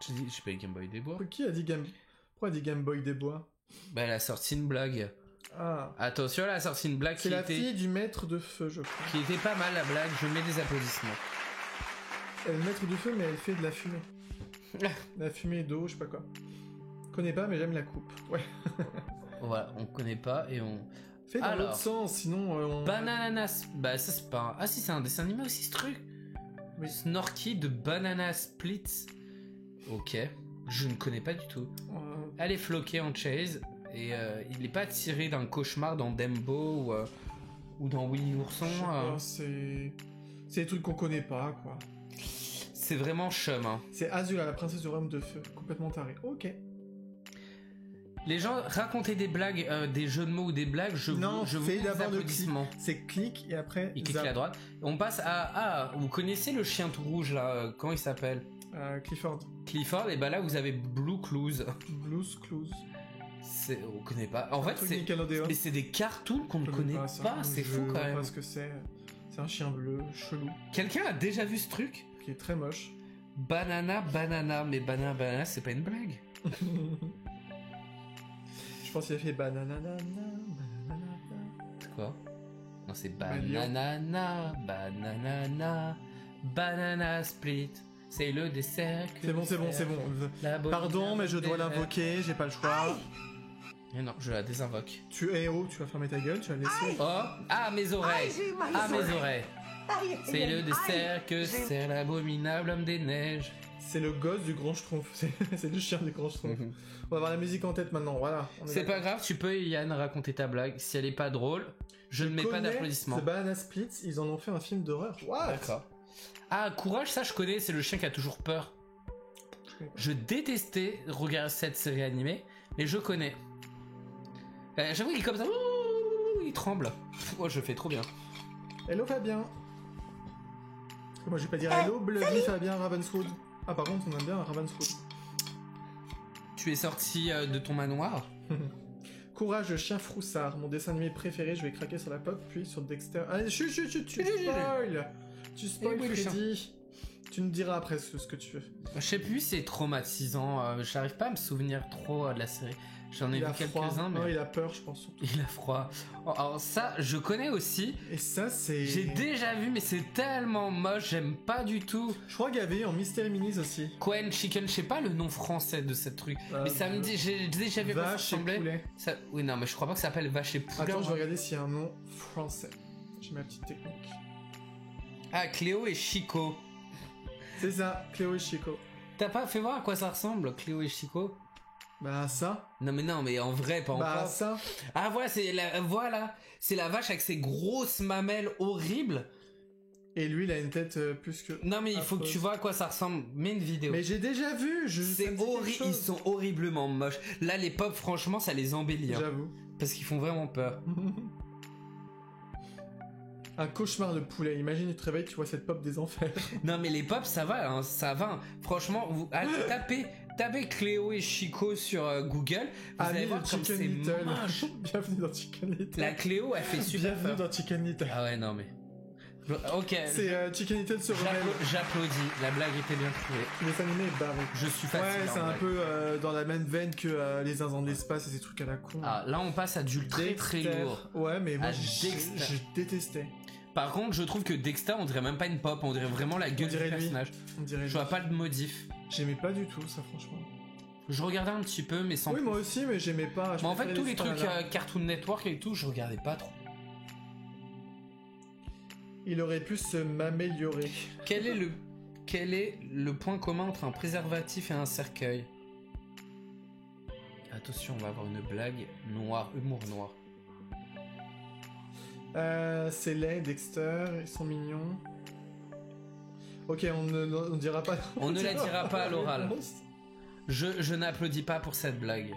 J'ai pas eu Game Boy des bois. Qui a dit Pourquoi a dit Game Boy des bois? Bah elle a sorti une blague. Ah. Attention, elle a sorti une blague C'est la fille du maître de feu, je crois. qui était pas mal la blague, je mets des applaudissements. Elle est le maître du feu, mais elle fait de la fumée. La fumée d'eau, je sais pas quoi. Je connais pas, mais j'aime la coupe. Ouais. Voilà, on connaît pas et on... Fais dans Alors. l'autre sens, sinon on... Bananas... Bah ça c'est pas... Ah si, c'est un dessin animé aussi ce truc. Oui. Snorky de Banana Splits. Ok, je ne connais pas du tout. Elle est floquée en chase et il est pas tiré d'un cauchemar dans Dumbo ou dans Winnie l'ourson. Je sais pas, c'est des trucs qu'on connaît pas, quoi. C'est vraiment chum. Hein. C'est Azula, la princesse du royaume de feu. Complètement taré. Ok. Les gens racontaient des blagues, des jeux de mots ou des blagues, je vous fais mets des d'abord le clic. applaudissements. C'est clic et après Il clique zap. à droite. On passe à... Ah, vous connaissez le chien tout rouge là, comment il s'appelle? Clifford. Clifford, et bah là vous avez Blue Clues. Blues Clues. On connaît pas. En fait, truc Nickelodeon. mais c'est des cartoons qu'on ne Je connaît ça. pas, c'est Je fou quand vois même. pas ce que c'est. C'est un chien bleu, chelou, Quelqu'un a déjà vu ce truc? qui est très moche. Banana, mais banana, c'est pas une blague. Je pense qu'il a fait bananana. C'est quoi? Non, c'est Balio. banana split. C'est le dessert que... C'est bon. La bonne Pardon, mais je dois dessert. l'invoquer, j'ai pas le choix. Mais non, je la désinvoque. Tu vas fermer ta gueule, tu vas me laisser. Oh, ah mes oreilles. Ah mes oreilles. C'est le dessert que sert l'abominable homme des neiges. C'est le gosse du grand schtroumpf. C'est le chien du grand schtroumpf. On va avoir la musique en tête maintenant, voilà. C'est pas grave, tu peux, Yann, raconter ta blague. Si elle est pas drôle, je ne mets pas d'applaudissements. The Banana Splits, ils en ont fait un film d'horreur. D'accord. Ah, Courage, ça je connais, c'est le chien qui a toujours peur. Je détestais regarder cette série animée, mais je connais. J'avoue, il est comme ça, il tremble. Oh, je fais trop bien. Hello Fabien. Moi je vais pas dire hello, Bloody Fabien Ravenswood. Ah par contre on aime bien Ravenswood. Tu es sorti de ton manoir. Courage, chien froussard, mon dessin animé préféré, je vais craquer sur la pop, puis sur Dexter. Allez, chut, tu spoil. Tu spoil Freddy. Tu nous diras après ce que tu veux. Je sais plus, c'est traumatisant. J'arrive pas à me souvenir trop de la série. J'en ai vu quelques-uns, mais... Non, il a peur, je pense. Il a froid. Alors ça, je connais aussi. Et ça, c'est... J'ai déjà vu, mais c'est tellement moche, j'aime pas du tout. Je crois qu'il y avait en Mystery Minis aussi. Quen Chicken, je sais pas le nom français de cette truc. Mais ça me dit, j'ai déjà vu quoi ça ressemblait. Ça... Oui, non, mais je crois pas que ça s'appelle Vache et Poulet. Attends, je vais regarder s'il y a un nom français. J'ai ma petite technique. Ah, Cléo et Chico. C'est ça, Cléo et Chico. T'as pas fait voir à quoi ça ressemble, Cléo et Chico? Bah ça. Non mais en vrai, pas encore. Bah ça. Ah voilà, c'est la vache avec ses grosses mamelles horribles. Et lui, il a une tête plus que... Non mais il faut que tu vois à quoi ça ressemble. Mets une vidéo. Mais j'ai déjà vu. C'est horrible. Ils sont horriblement moches. Là, les pop, franchement, ça les embellit. Hein, j'avoue. parce qu'ils font vraiment peur. Un cauchemar de poulet. Imagine, tu te réveilles, tu vois cette pop des enfers. Non mais les pop, ça va, hein, ça va. Hein. Franchement, vous tapez Cléo et Chico sur Google. Vous allez voir comme c'est moche. Bienvenue dans Chicken Little. La Cléo, elle fait super Bienvenue peur. dans Chicken Little. Ah ouais, non mais... Ok. C'est Chicken Little se révèle. J'applaudis, la blague était bien trouvée. Le dessin animé est barré. Je suis fatigué. Ouais, c'est un peu dans la même veine que les zinzins de l'espace et ces trucs à la con. Ah, là on passe à du très très lourd. Ouais, mais moi je détestais. Par contre, je trouve que Dexter, on dirait même pas une pop, on dirait vraiment la gueule du personnage. Je vois pas le modif. J'aimais pas du tout ça, franchement. Je regardais un petit peu, mais sans. Oui, moi aussi, mais j'aimais pas. Mais en fait, tous les trucs Cartoon Network et tout, je regardais pas trop. Il aurait pu se m'améliorer. Quel est le point commun entre un préservatif et un cercueil? Attention, on va avoir une blague noire, humour noir. C'est laid, Dexter, ils sont mignons. Ok, on ne dira pas. On ne la dira pas à l'oral. Je n'applaudis pas pour cette blague.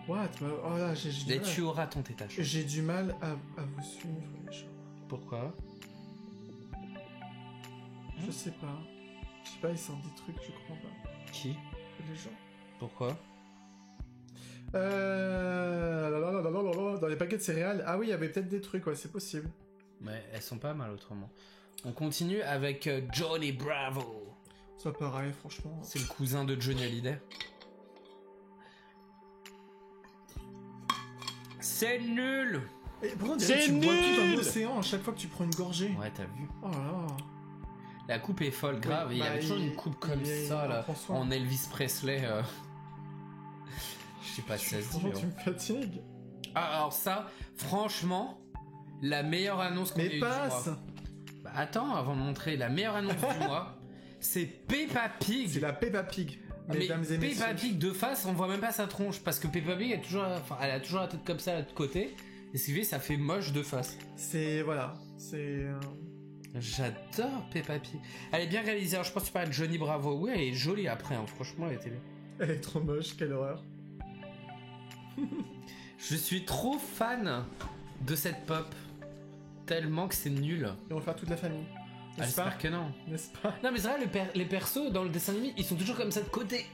What? Oh là, j'ai tu auras ton tétage. J'ai du mal à vous suivre, les gens. Pourquoi? Je sais pas. Je sais pas, ils sortent des trucs, je comprends pas. Qui? Les gens. Pourquoi? Dans les paquets de céréales. Ah oui, il y avait peut-être des trucs, ouais, c'est possible. Mais elles sont pas mal autrement. On continue avec Johnny Bravo. Ça pareil, franchement. C'est le cousin de Johnny Hallyday. C'est nul. Et pourquoi tu bois tout un océan à chaque fois que tu prends une gorgée? Ouais, t'as vu. Oh là là. La coupe est folle, grave. Il y avait toujours une coupe comme ça, là. En Elvis Presley. Je sais pas si ça se dit. Tu me fatigues. Ah, alors ça, franchement, la meilleure annonce qu'on ait eue du mois. Bah, attends, avant de montrer la meilleure annonce du mois, c'est Peppa Pig. C'est la Peppa Pig. Mais Peppa Pig de face, on voit même pas sa tronche parce que Peppa Pig elle a toujours la tête comme ça de côté. Et ce qui fait, ça fait moche de face. C'est voilà, c'est. J'adore Peppa Pig. Elle est bien réalisée. Alors, je pense que tu parles de Johnny Bravo. Oui, elle est jolie après. Hein. Franchement, elle était bien. Elle est trop moche, quelle horreur. Je suis trop fan de cette pop. Tellement que c'est nul. Et on va faire toute la famille. J'espère que non. N'est-ce pas? Non mais c'est vrai, les persos dans le dessin animé, ils sont toujours comme ça de côté.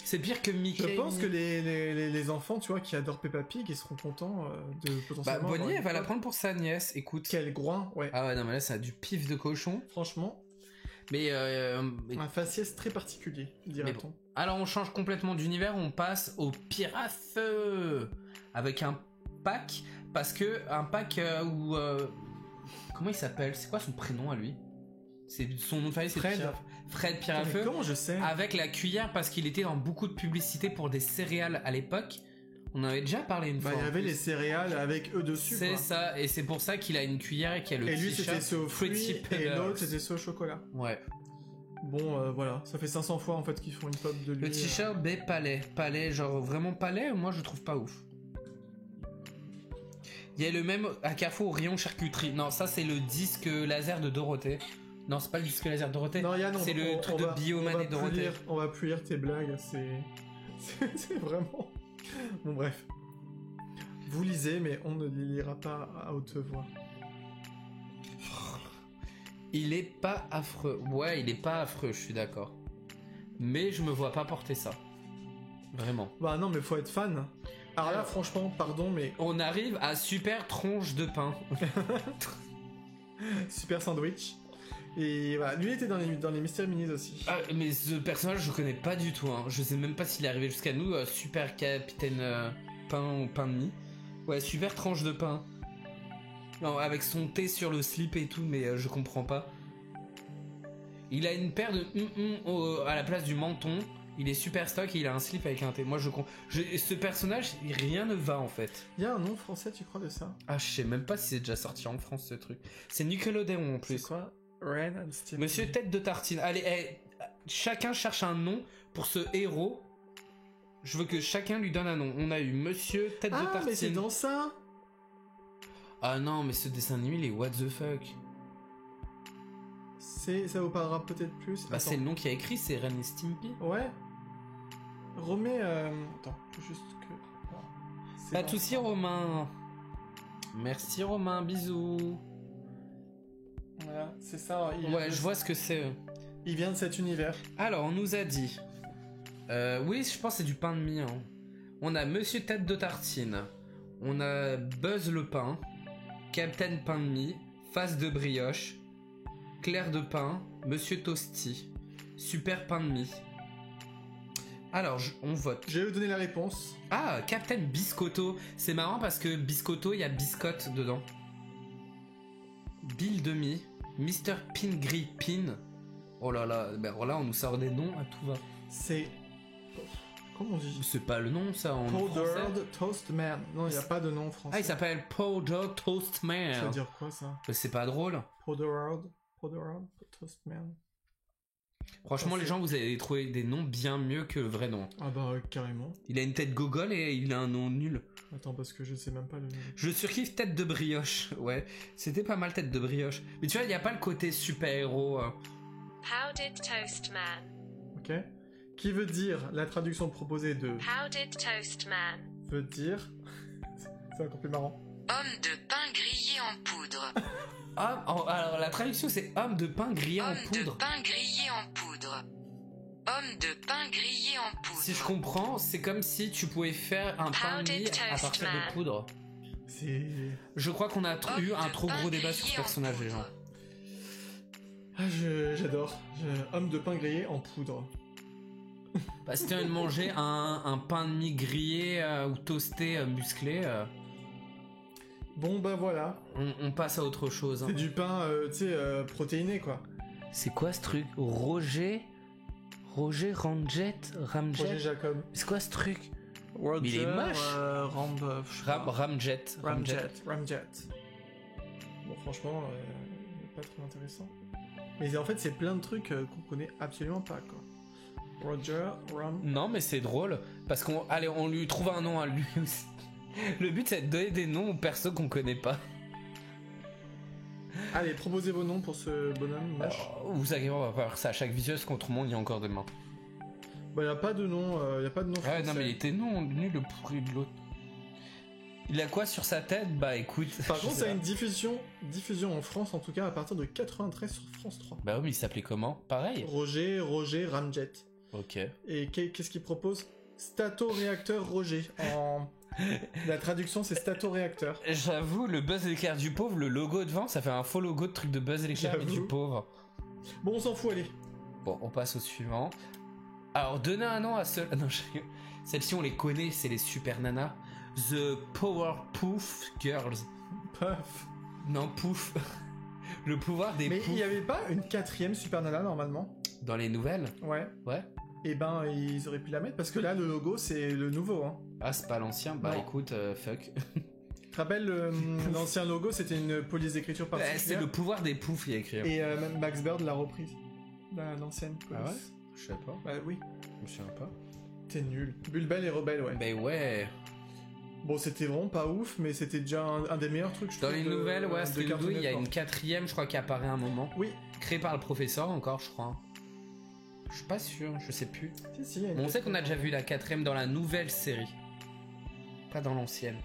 C'est pire que Mickey. Je pense que les enfants, tu vois, qui adorent Peppa Pig, ils seront contents de potentiellement... Bah Bonnie, elle va la prendre pour sa nièce, écoute. Quel groin, ouais. Ah ouais, non mais là, ça a du pif de cochon. Franchement. Mais un faciès très particulier, dira-t-on. Bon. Alors on change complètement d'univers, on passe au Pire à Feu. Avec un pack, parce que un pack où... comment il s'appelle? C'est quoi son prénom à lui? Son nom de famille, c'est Fred Pire à Feu. Comment je sais? Avec la cuillère, parce qu'il était dans beaucoup de publicités pour des céréales à l'époque. On en avait déjà parlé une Bah, fois. il y en avait plus. les céréales avec eux dessus. C'est quoi. ça, et c'est pour ça qu'il a une cuillère et qu'il y a le Et lui, t-shirt c'était ceux aux Fruity fruits et Pebbles. l'autre, c'était ceux au chocolat. Ouais. Bon, voilà, ça fait 500 fois en fait qu'ils font une pop de lui. Le t-shirt B palais. Palais, genre vraiment palais, moi je trouve pas ouf. Il y a le même à Carrefour rayon charcuterie. Non, ça c'est le disque laser de Dorothée. Non, c'est pas le disque laser de Dorothée. Non, Yann, c'est le truc de Bioman et Dorothée. On va plus lire tes blagues, c'est vraiment... Bon, bref. Vous lisez, mais on ne les lira pas à haute voix. Il est pas affreux. Ouais, il est pas affreux, je suis d'accord. Mais je me vois pas porter ça. Vraiment. Bah non, mais faut être fan. Alors là, franchement, pardon, mais... On arrive à super tronche de pain. Super sandwich. Et voilà, lui était dans les Mystères Minis aussi. Ah, mais ce personnage, je connais pas du tout. Hein. Je sais même pas s'il est arrivé jusqu'à nous. Super capitaine pain ou pain de mie. Ouais, super tranche de pain. Non, avec son thé sur le slip et tout, mais je comprends pas. Il a une paire de à la place du menton. Il est super stock et il a un slip avec un thé. Moi, ce personnage, rien ne va en fait. Il y a un nom français, tu crois, de ça? Ah, je sais même pas si c'est déjà sorti en France ce truc. C'est Nickelodeon en plus. C'est quoi? Ren and Stimpy. Monsieur Tête de Tartine. Allez, chacun cherche un nom pour ce héros. Je veux que chacun lui donne un nom. On a eu Monsieur Tête de Tartine. Ah, mais c'est dans ça. Ah non, mais ce dessin animé, il est what the fuck. Ça vous parlera peut-être plus. Bah, c'est le nom qui a écrit, c'est Ren et Stimpy. Ouais. Remets. Attends, faut juste que. Voilà. Pas de soucis, Romain. Merci, Romain. Bisous. Voilà, c'est ça. Ouais, je vois ce que c'est. Il vient de cet univers. Alors, on nous a dit. Oui, je pense que c'est du pain de mie. Hein. On a Monsieur Tête de Tartine. On a Buzz le pain. Captain Pain de mie. Face de brioche. Claire de pain. Monsieur Toasty. Super pain de mie. Alors, on vote. Je vais vous donner la réponse. Ah, Captain Biscotto. C'est marrant parce que Biscotto, il y a biscotte dedans. Bill Demi. Mr. Pingri Pin. Oh là là, ben là on nous sort des noms à tout va. C'est... Comment on dit? C'est pas le nom ça en français. Powdered Toast Man. Non, il n'y a pas de nom en français. Ah, il s'appelle Powdered Toast Man. Ça veut dire quoi ça? C'est pas drôle. Powdered Toast Man. Franchement, les gens, vous avez trouvé des noms bien mieux que le vrai nom. Ah bah carrément. Il a une tête gogole et il a un nom nul. Attends, parce que je sais même pas le nom. Je surkiffe Tête de Brioche. Ouais, c'était pas mal Tête de Brioche. Mais tu vois, il n'y a pas le côté super-héros. Powdered Toast Man. Ok. Qui veut dire, la traduction proposée de... Powdered Toast Man. Veut dire... C'est encore plus marrant. Homme de pain grillé en poudre. Alors la traduction c'est homme de pain grillé en Homme de poudre. pain grillé en poudre. Homme de pain grillé en poudre. Si je comprends, c'est comme si tu pouvais faire un pain de mie à partir de poudre. C'est... Je crois qu'on a eu un trop gros débat sur ce personnage, les gens. Ah, j'adore. Homme de pain grillé en poudre. Bah, si tu viens de manger un pain de mie grillé ou toasté musclé, Bon bah voilà. on passe à autre chose. Hein. C'est du pain, tu sais, protéiné quoi. C'est quoi ce truc? Roger Ramjet Roger Jacob. C'est quoi ce truc? Roger, Mais il est moche. Ramjet. Ramjet. Bon franchement, pas très intéressant. Mais en fait c'est plein de trucs qu'on connaît absolument pas quoi. Roger, Non mais c'est drôle parce on lui trouve un nom à lui aussi. Le but c'est de donner des noms aux persos qu'on connaît pas. Allez, proposez vos noms pour ce bonhomme moche. Vous inquiétez, on va faire ça à chaque visuel, contre il y a encore demain. Bah y a pas de nom, français. Ouais non mais il était nul le pourri de l'autre. Il a quoi sur sa tête? Bah écoute. Par contre, ça a une diffusion en France en tout cas à partir de 93 sur France 3. Bah oui, mais il s'appelait comment? Pareil. Roger Ramjet. Ok. Et qu'est-ce qu'il propose? Statoréacteur Roger. La traduction c'est statoréacteur. J'avoue, le Buzz l'éclair du pauvre, le logo devant, ça fait un faux logo de truc de Buzz l'éclair mais du pauvre. Bon, on s'en fout, allez. Bon, on passe au suivant. Alors, donnez un nom à non, celles-ci on les connaît, c'est les super nanas. The Powerpuff Girls. Puff. Non, Pouf. Le pouvoir des Mais poufs. il y avait pas une 4ème super nana normalement? Dans les nouvelles? Ouais. Ouais. et ben ils auraient pu la mettre parce que là le logo c'est le nouveau. Hein. Ah, c'est pas l'ancien? Bah Non. écoute, fuck. Tu te rappelles l'ancien logo c'était une police d'écriture particulière. C'est le pouvoir des poufs, il y a écrit. Et même Max Bird l'a reprise. L'ancienne police. Ah ouais? Je sais pas. Bah oui. Je me souviens pas. T'es nul. Bulbel et Rebelle, ouais. Ben ouais. Bon, c'était vraiment pas ouf, mais c'était déjà un des meilleurs trucs, je Dans trouve, les nouvelles, ouais, c'était le Cartoon il y a Network. une 4ème, je crois, qui apparaît un moment. Oui. Créée par le professeur encore, je crois. Je suis pas sûr, je sais plus. Si, il y a une Bon, on sait qu'on a déjà 4e. vu la 4ème dans la nouvelle série. Pas dans l'ancienne.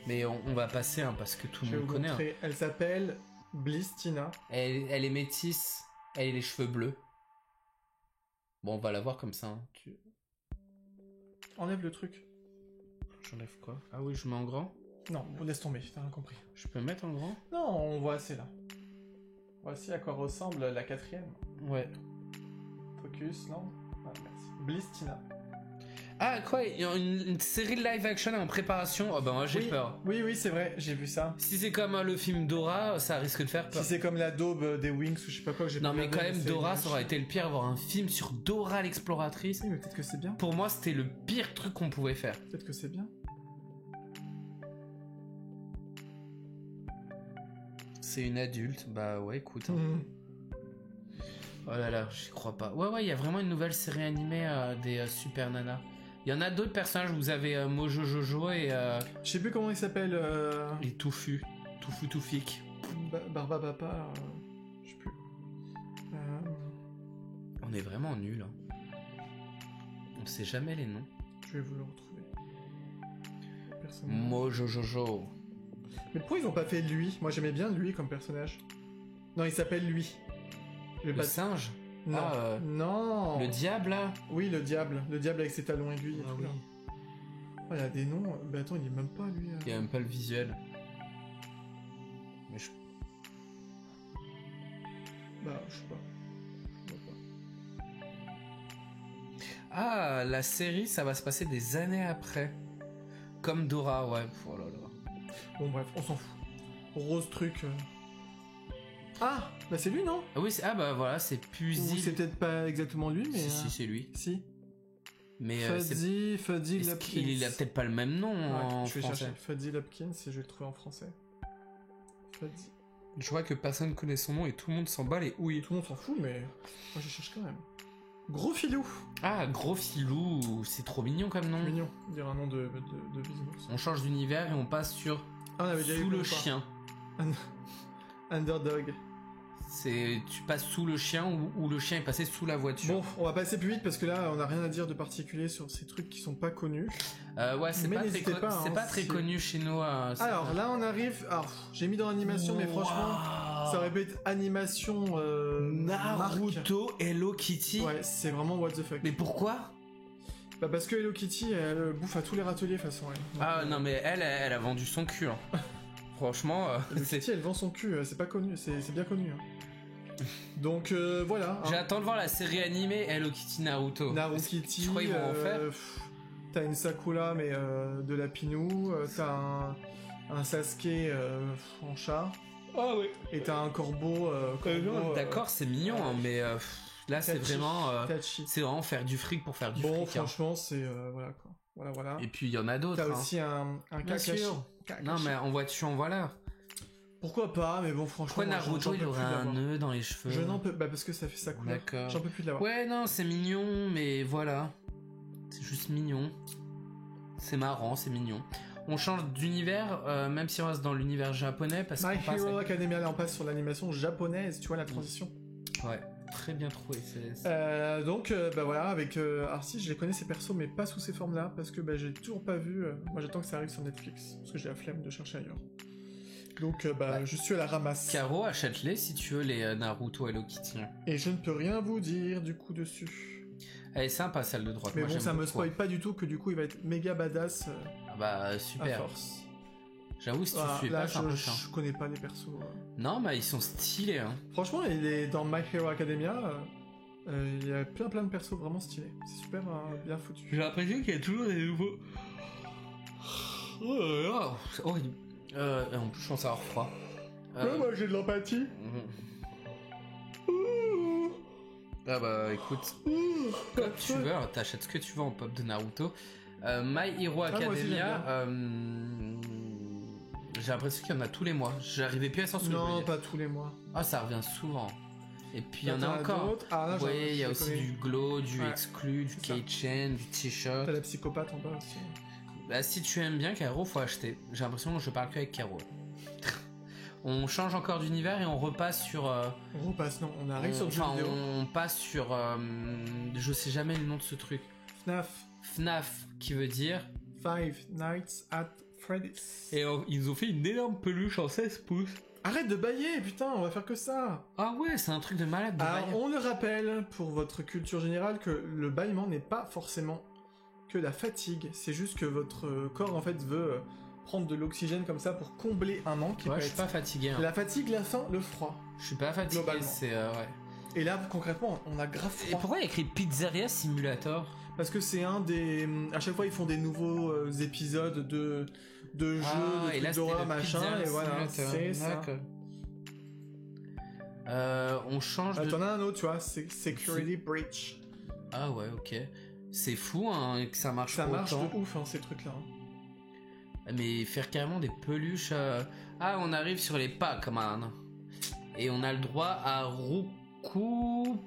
Mais on va passer, hein, parce que tout Je le vais monde vous connaît. Hein. montrer. Elle s'appelle Bliss Tina. Elle est métisse, elle a les cheveux bleus. Bon, on va la voir comme ça. Hein. Enlève le truc. J'enlève quoi? Ah oui, je mets en grand. Non, laisse tomber, t'as rien compris. Je peux mettre en grand? Non, on voit assez là. Voici à quoi ressemble la 4e. Ouais. Focus, non? Ah, merci. Bliss Tina. Ah, quoi? Il y a une série de live action en préparation? Oh, bah, moi, j'ai Oui. peur. Oui, c'est vrai, j'ai vu ça. Si c'est comme le film Dora, ça risque de faire peur. Si c'est comme la daube des Wings ou je sais pas quoi que j'ai Non, pas mais regardé, quand même, c'est Dora, une ça aurait été le pire, avoir un film sur Dora l'exploratrice. Oui, mais peut-être que c'est bien. Pour moi, c'était le pire truc qu'on pouvait faire. Peut-être que c'est bien. C'est une adulte, bah ouais, écoute. Hein. Mhm. Oh là là, j'y crois pas. Ouais, il y a vraiment une nouvelle série animée des Super Nana. Il y en a d'autres personnages, vous avez Mojo Jojo et Je sais plus comment il s'appelle. Touffu. Touffu Toufik. Barba Papa. Je sais plus. On est vraiment nuls. Hein. On sait jamais les noms. Je vais vous le retrouver. Personne. Mojo Jojo. Mais pourquoi ils ont pas fait lui? Moi j'aimais bien lui comme personnage. Non, il s'appelle lui. Le singe? Non. Ah, Non. Le diable là? Oui, le diable. Le diable avec ses talons aiguilles et Ah tout oui. là. Oh, il y a des noms. Bah attends, il est même pas lui. Il y a même pas le visuel. Mais je... Bah, je sais pas. Je vois pas. Ah, la série, ça va se passer des années après. Comme Dora, ouais. Oh là là. Bon, bref, on s'en fout. Rose truc. Ah, bah c'est lui, non? Ah oui, ah bah voilà, c'est Ou Puzy. c'est peut-être pas exactement lui, mais. Si, c'est lui. Si. Mais Fudzy est-ce Lupkins. qu'il a peut-être pas le même nom en Ouais, je vais français. chercher Fudzy Lupkins et je vais le trouver en français. Fudzy. Je vois que personne connaît son nom et tout le monde s'en bat les ouilles. Tout le monde s'en fout, mais moi je cherche quand même. Gros filou. Ah, Gros Filou, c'est trop mignon comme nom. Mignon, dire un nom de bisounours. On change d'univers et on passe sur Ah, on avait déjà eu Sous le comme ça. chien. Underdog. Tu passes sous le chien ou le chien est passé sous la voiture. Bon, on va passer plus vite parce que là on a rien à dire de particulier sur ces trucs qui sont pas connus. Ouais, c'est Mais pas, très, n'hésitez pas, c'est hein, pas très si- connu chez nous. Alors là on arrive. Alors j'ai mis dans l'animation, mais franchement ça aurait pu être animation. Naruto, Hello Kitty. marque. Ouais, c'est vraiment what the fuck. Mais pourquoi? Bah parce que Hello Kitty elle bouffe à tous les râteliers de toute façon. Elle. Donc, Ah non, mais elle a vendu son cul. Hein. Franchement, Hello c'est... Kitty elle vend son cul, c'est pas connu, c'est bien connu. Hein. Donc voilà. hein. J'attends de voir la série animée Hello Kitty Naruto. Naru Est-ce que Kitty, tu crois qu'ils vont en faire t'as une Sakura mais de la Pinou, t'as un Sasuke en chat, Ah oui. et t'as un corbeau. D'accord, c'est mignon, hein, mais là c'est Tachi. vraiment... Tachi. c'est vraiment faire du fric pour faire du Bon, fric. Hein. franchement, c'est voilà quoi. Voilà. Et puis il y en a d'autres. T'as hein. aussi un Bien Kakashi. sûr. Non mais en vois-tu, en voilà. Pourquoi pas, mais bon, franchement. Pourquoi moi, j'en Naruto peux il plus aurait un d'avoir. nœud dans les cheveux? Je n'en peux. Bah parce que ça fait sa couleur. D'accord. J'en peux plus de l'avoir. Ouais, non, c'est mignon, mais voilà. C'est juste mignon. C'est marrant, c'est mignon. On change d'univers, même si on reste dans l'univers japonais, parce My qu'on passe... Hero Academia, là on passe sur l'animation japonaise, tu vois la transition. Ouais, très bien trouvé. Donc bah voilà, avec Arcy, je les connais ces persos, mais pas sous ces formes-là, parce que bah, j'ai toujours pas vu. Moi j'attends que ça arrive sur Netflix, parce que j'ai la flemme de chercher ailleurs. Donc bah Ouais. je suis à la ramasse. Caro, achète-les si tu veux les Naruto Hello Kitty. Et je ne peux rien vous dire du coup dessus. Elle est sympa celle de droite. Mais moi, bon, j'aime ça me beaucoup. spoil pas du tout que du coup il va être méga badass Ah bah à super. force. J'avoue, si tu Voilà, suis là pas, c'est un peu je chiant. connais pas les persos. Non, mais ils sont stylés. Hein. Franchement, il est dans My Hero Academia. Il y a plein de persos vraiment stylés. C'est super bien foutu. J'ai l'impression qu'il y a toujours des nouveaux. Oh là là, c'est horrible. En plus, je pense avoir froid. Ouais, moi j'ai de l'empathie. Ah bah écoute, comme tu veux, hein, t'achètes ce que tu veux en pop de Naruto. My Hero moi aussi, Academia, j'ai l'impression qu'il y en a tous les mois. J'arrivais plus à s'en souvenir. Non, pas tous les mois. Ah, ça revient souvent. Et puis il y en T'en a as encore. d'autres. Ah, là, Oui, il y a je aussi connais. du glow, du Ouais. exclu, du C'est ça. keychain, du t-shirt. T'as la psychopathe en bas aussi. Bah, si tu aimes bien Caro, faut acheter. J'ai l'impression que je parle qu'avec Caro. On change encore d'univers et on repasse sur. On repasse, non, on arrive sur le jeu Enfin, vidéo. on passe sur. Je sais jamais le nom de ce truc. FNAF, FNAF, qui veut dire. Five Nights at Freddy's. Et ils ont fait une énorme peluche en 16 pouces. Arrête de bailler, putain, on va faire que ça. Ah ouais, c'est un truc de malade de Alors, bailler. on le rappelle, pour votre culture générale, que le bâillement n'est pas forcément que la fatigue. C'est juste que votre corps, en fait, veut prendre de l'oxygène comme ça pour combler un manque. qui Ouais, peut je suis être pas fatigué. Hein. la fatigue, la faim, le froid. Je suis pas fatigué, Globalement. c'est. Ouais. Et là, concrètement, on a grave Et froid. pourquoi il y a écrit Pizzeria Simulator? Parce que c'est un des... À chaque fois, ils font des nouveaux épisodes de jeux, de et là, trucs d'horreur, c'était le machin, Pizzeria et voilà, Simulator. c'est ça. D'accord. On change de... T'en as un autre, tu vois, c'est Security Breach. Ah ouais, ok. C'est fou hein, que ça marche Ça pas marche autant. de ouf, hein, ces trucs-là. Mais faire carrément des peluches... Ah, on arrive sur les Pac-Man. Et on a le droit à Roucou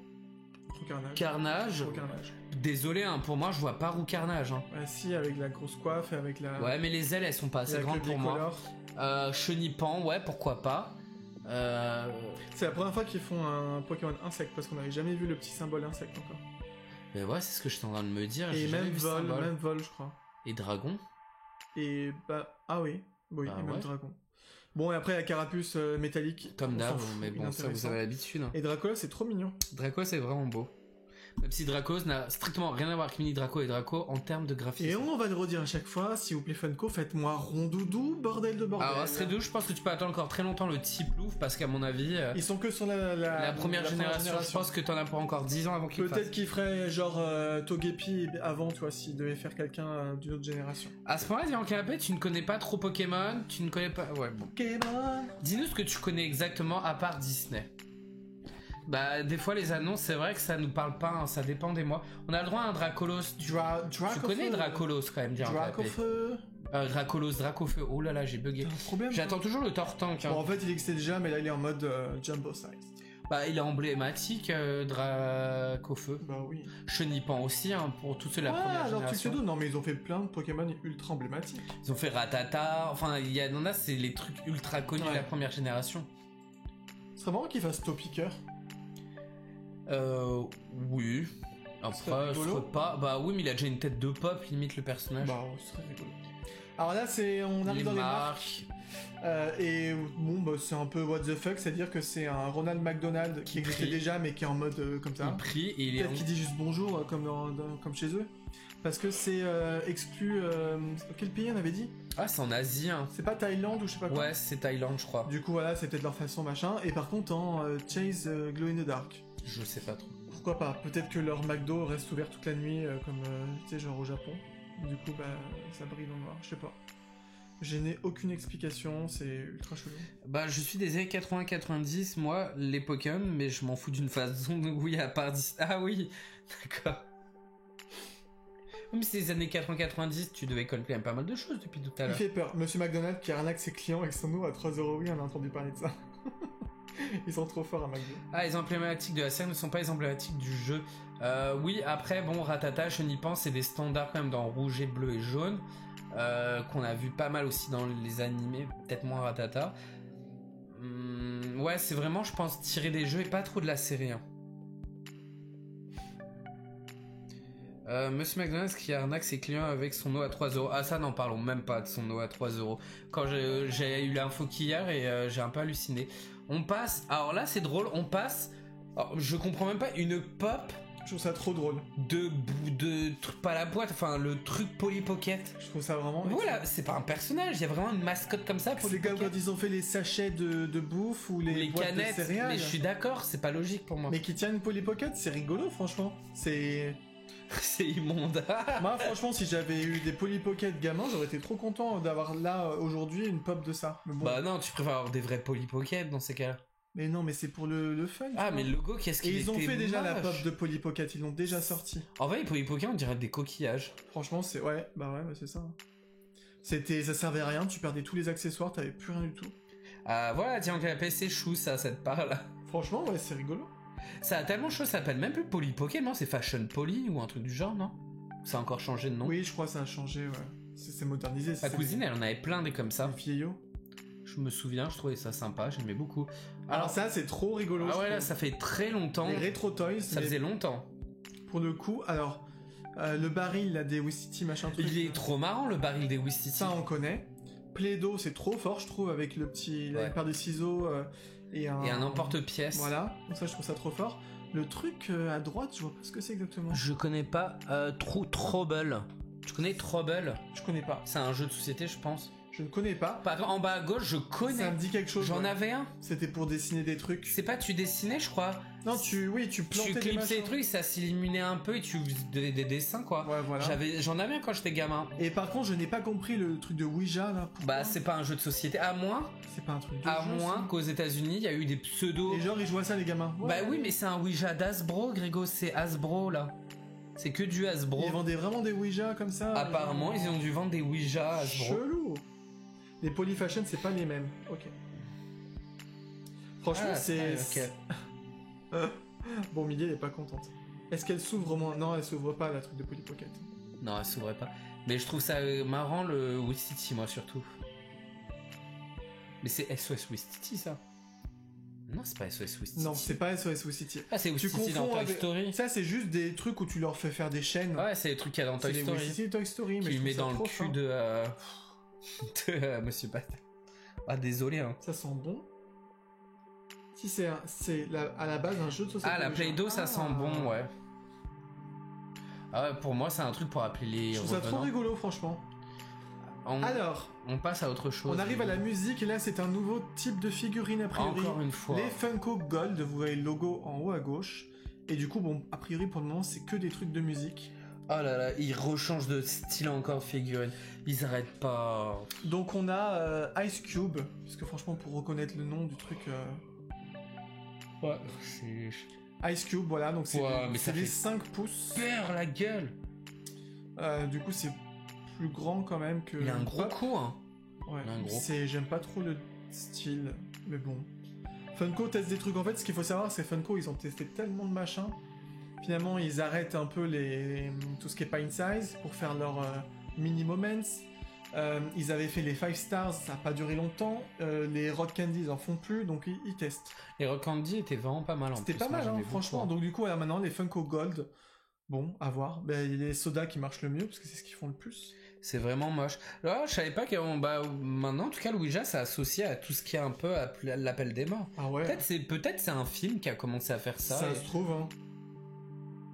Roucarnage. Carnage. Roucarnage. Désolé, hein, pour moi, je vois pas Roucarnage. Hein. Ouais, si, avec la grosse coiffe et avec la... Ouais, mais les ailes, elles sont pas assez avec grandes le pour moi. bicolore. Chenipan, ouais, pourquoi pas. C'est la première fois qu'ils font un Pokémon insecte, parce qu'on n'avait jamais vu le petit symbole insecte encore. Mais ouais, c'est ce que je suis en train de me dire. Et j'ai jamais même vu ce symbole. même vol, je crois. Et dragon. Et bah... Ah oui, oui, Bah et même ouais. dragon. Bon, et après, la carapuce métallique. Comme on d'hab, s'en fout, mais bon, ça vous inintéressant. avez l'habitude. Hein. Et Dracola, c'est trop mignon. Draco, c'est vraiment beau. Même si Dracos n'a strictement rien à voir avec Mini Draco et Draco en termes de graphisme. Et on va le redire à chaque fois, s'il vous plaît Funko, faites-moi rondoudou, bordel de bordel. Alors, Astray 2, je pense que tu peux attendre encore très longtemps le type Louvre parce qu'à mon avis, Ils sont que sur la première génération, je pense que t'en as pour encore 10 ans avant qu'il Peut-être fasse. qu'il ferait genre Togepi avant, tu vois, s'il devait faire quelqu'un d'une autre génération. À ce moment-là, dis en canapé, tu ne connais pas trop Pokémon, tu ne connais pas. Ouais, bon. Pokémon. Dis-nous ce que tu connais exactement à part Disney. Bah, des fois, les annonces, c'est vrai que ça nous parle pas, hein, ça dépend des mois. On a le droit à un Dracolos. Tu connais Dracolos quand même, dis en canapé. Dracofeu. Dracolos, Dracofeu. Oh là là, j'ai bugué. T'as un problème. J'attends toujours le Tortank. Hein. Bon, en fait, il existait déjà, mais là, il est en mode jumbo size. Bah, il est emblématique, Dracofeu. Bah oui. Chenipan aussi, hein, pour tous ceux de la première alors tu sais génération. d'où? Non, mais ils ont fait plein de Pokémon ultra emblématiques. Ils ont fait Ratata, enfin, il y en a, c'est les trucs ultra connus de la Ouais. première génération. Ce serait marrant qu'ils fassent Topiqueur. Oui. serait Après, ce rigolo. serait pas. Bah oui, mais il a déjà une tête de pop, limite le personnage. Bah, ce serait rigolo. Alors là, on arrive les dans les marques. marques. Et bon, bah, c'est un peu what the fuck, c'est-à-dire que c'est un Ronald McDonald qui existait prie. déjà, mais qui est en mode comme ça. Il prie et il est. Peut-être qu'il dit juste bonjour, comme chez eux. Parce que c'est exclu. Quel pays on avait dit? Ah, c'est en Asie, hein. C'est pas Thaïlande ou je sais pas quoi. Ouais, c'est Thaïlande, je crois. Du coup, voilà, c'est peut-être leur façon machin. Et par contre, en Chase Glow in the Dark. Je sais pas trop. Pourquoi pas? Peut-être que leur McDo reste ouvert toute la nuit, comme tu sais, genre au Japon. Du coup, bah, ça brille dans le noir. Je sais pas. Je n'ai aucune explication, c'est ultra chelou. Bah, je suis des années 80-90, moi, les Pokémon, mais je m'en fous d'une façon de oui, à part 10. Ah oui, d'accord. Même si c'est les années 80-90, tu devais connaître quand même pas mal de choses depuis tout à Il l'heure. fait peur. Monsieur McDonald qui arnaque ses clients avec son eau à 3€, oui, on a entendu parler de ça. Ils sont trop forts à McDo. Ah, les emblématiques de la série ne sont pas les emblématiques du jeu. Oui, après, bon, Ratata, Chenipan, c'est des standards quand même dans rouge et bleu et jaune. Qu'on a vu pas mal aussi dans les animés, peut-être moins Ratata. Ouais, c'est vraiment, je pense, tirer des jeux et pas trop de la série. Hein. Monsieur McDonald's qui arnaque ses clients avec son eau à 3€. Ah, ça, n'en parlons même pas de son eau à 3€. Quand j'ai eu l'info qu'hier et j'ai un peu halluciné. On passe, alors là, c'est drôle, on passe, alors, je comprends même pas, une pop Je trouve ça trop drôle. de truc pas la boîte, enfin le truc Polly Pocket. Je trouve ça vraiment... Voilà, c'est pas un personnage, il y a vraiment une mascotte comme ça. C'est comme quand ils ont fait les sachets de bouffe ou les, boîtes canettes, de céréales. mais je suis d'accord, c'est pas logique pour moi. Mais qui tiennent une Polly Pocket, c'est rigolo, franchement. C'est... C'est immonde. Moi, franchement, si j'avais eu des Polly Pocket gamins, j'aurais été trop content d'avoir là, aujourd'hui, une pop de ça. Mais bon. Bah non, tu préfères avoir des vrais Polly Pocket dans ces cas-là. Mais non, mais c'est pour le fun. Ah, tu mais vois. le logo, qu'est-ce Et qu'il ils ont était fait déjà la moche. pop de Polly Pocket, ils l'ont déjà sorti. En vrai, les Polly Pocket, on dirait des coquillages. Franchement, c'est... Ouais, bah c'est ça. Ça servait à rien, tu perdais tous les accessoires, t'avais plus rien du tout. Ah, voilà, tiens, canapé, c'est chou, ça te parle. Franchement, ouais, c'est rigolo. Ça a tellement chaud, ça s'appelle même plus Polly Pocket, non? C'est Fashion Polly ou un truc du genre, non? Ça a encore changé de nom. Oui, je crois que ça a changé, ouais. C'est modernisé. Ma cousine, elle en avait plein des comme ça. Vieillot. Je me souviens, je trouvais ça sympa, j'aimais beaucoup. Alors ça, c'est trop rigolo. Ah je ouais, là, trouve. ça fait très longtemps. Les Retro Toys, Ça mais faisait longtemps. pour le coup, alors, le baril, là, des Wistiti, machin truc. Il est trop marrant, le baril des Wistiti. Ça, on connaît. Play-Doh, c'est trop fort, je trouve, avec le petit... Ouais. la paire de ciseaux et un... Et un emporte-pièce. Voilà, donc ça, je trouve ça trop fort. Le truc à droite, je vois pas ce que c'est exactement. Je connais pas Trouble. Tu connais Trouble? Je connais pas. C'est un jeu de société, je pense. Je ne connais pas. Par contre, en bas à gauche, je Ça connais. me dit quelque chose. J'en ouais. avais un. C'était pour dessiner des trucs. C'est pas tu dessinais, je crois. Non, tu plantais Tu des clipsais les machins. trucs, ça s'illuminait un peu et tu faisais des dessins, quoi. Ouais, voilà. J'en avais un quand j'étais gamin. Et par contre, je n'ai pas compris le truc de Ouija, là. Pourquoi Bah, c'est pas un jeu de société. À moins C'est pas un truc de jeu, ça. qu'aux États-Unis, il y a eu des pseudos. Et genre, ils jouent à ça, les gamins. Ouais, Bah oui, mais c'est un Ouija d'Hasbro, Grégo, c'est Hasbro là. C'est que du Hasbro. Ils vendaient vraiment des Ouija comme ça. Apparemment, ils ont dû vendre des Ouija à Hasbro. Chelou. Les Polyfashion, c'est pas les mêmes. Ok. Franchement, Ah, c'est... ok. Bon, Millie, elle est pas contente. Est-ce qu'elle s'ouvre au moins? Non, elle s'ouvre pas, la truc de Polly Pocket. Non, elle s'ouvrait pas. Mais je trouve ça marrant le Wistiti, moi surtout. Mais c'est SOS Wistiti ça? Non, c'est pas SOS Wistiti. Non, c'est pas SOS Wistiti. Ah, c'est Tu Wistiti dans confonds Toy avec... Story. Ça, c'est juste des trucs où tu leur fais faire des chaînes. Ouais, c'est les trucs qu'il y a dans c'est Toy les Story. Wistiti et Toy Story, mais Qui je trouve met ça dans le trop cul fin. de Monsieur Pat. Ah, désolé, hein. Ça sent bon. Si c'est à la base un jeu de société. Ah, la Ouija. Play-Doh, ça sent bon, ouais. Ah ouais, pour moi, c'est un truc pour appeler les Je trouve ça trop revenants. rigolo, franchement. Alors, On passe à autre chose. on arrive à la musique et là, c'est un nouveau type de figurine a priori. Encore une fois. Les Funko Gold, vous voyez le logo en haut à gauche. Et du coup, bon, a priori pour le moment, c'est que des trucs de musique. Oh là là, ils rechangent de style encore figurine. Ils arrêtent pas. Donc on a Ice Cube, parce que franchement, pour reconnaître le nom du truc, Ouais, c'est. Ice Cube, voilà, donc c'est Ouais, mais ça des fait 5 pouces. Peur la gueule. Du coup, c'est plus grand quand même que. Il a un gros Pop. coup, hein. Ouais, Il a un gros j'aime pas trop le style, mais bon. Funko teste des trucs. En fait, ce qu'il faut savoir, c'est Funko, ils ont testé tellement de machins. Finalement, ils arrêtent un peu tout ce qui est pint size pour faire leur mini moments. Ils avaient fait les 5 stars, ça a pas duré longtemps. Les rock candy, ils en font plus, donc ils testent. Les Rock Candy étaient vraiment pas mal en C'était plus. pas Moi, mal, hein, j'aimais beaucoup, franchement. hein. Donc du coup, voilà, maintenant, les Funko Gold, bon, à voir. Ben, il y a les sodas qui marchent le mieux, parce que c'est ce qu'ils font le plus. C'est vraiment moche. Là, je savais pas que bah, maintenant, en tout cas, le Ouija, c'est associé à tout ce qui est un peu l'appel des morts. Ah ouais, Peut-être c'est un film qui a commencé à faire ça. ça et- se trouve, hein.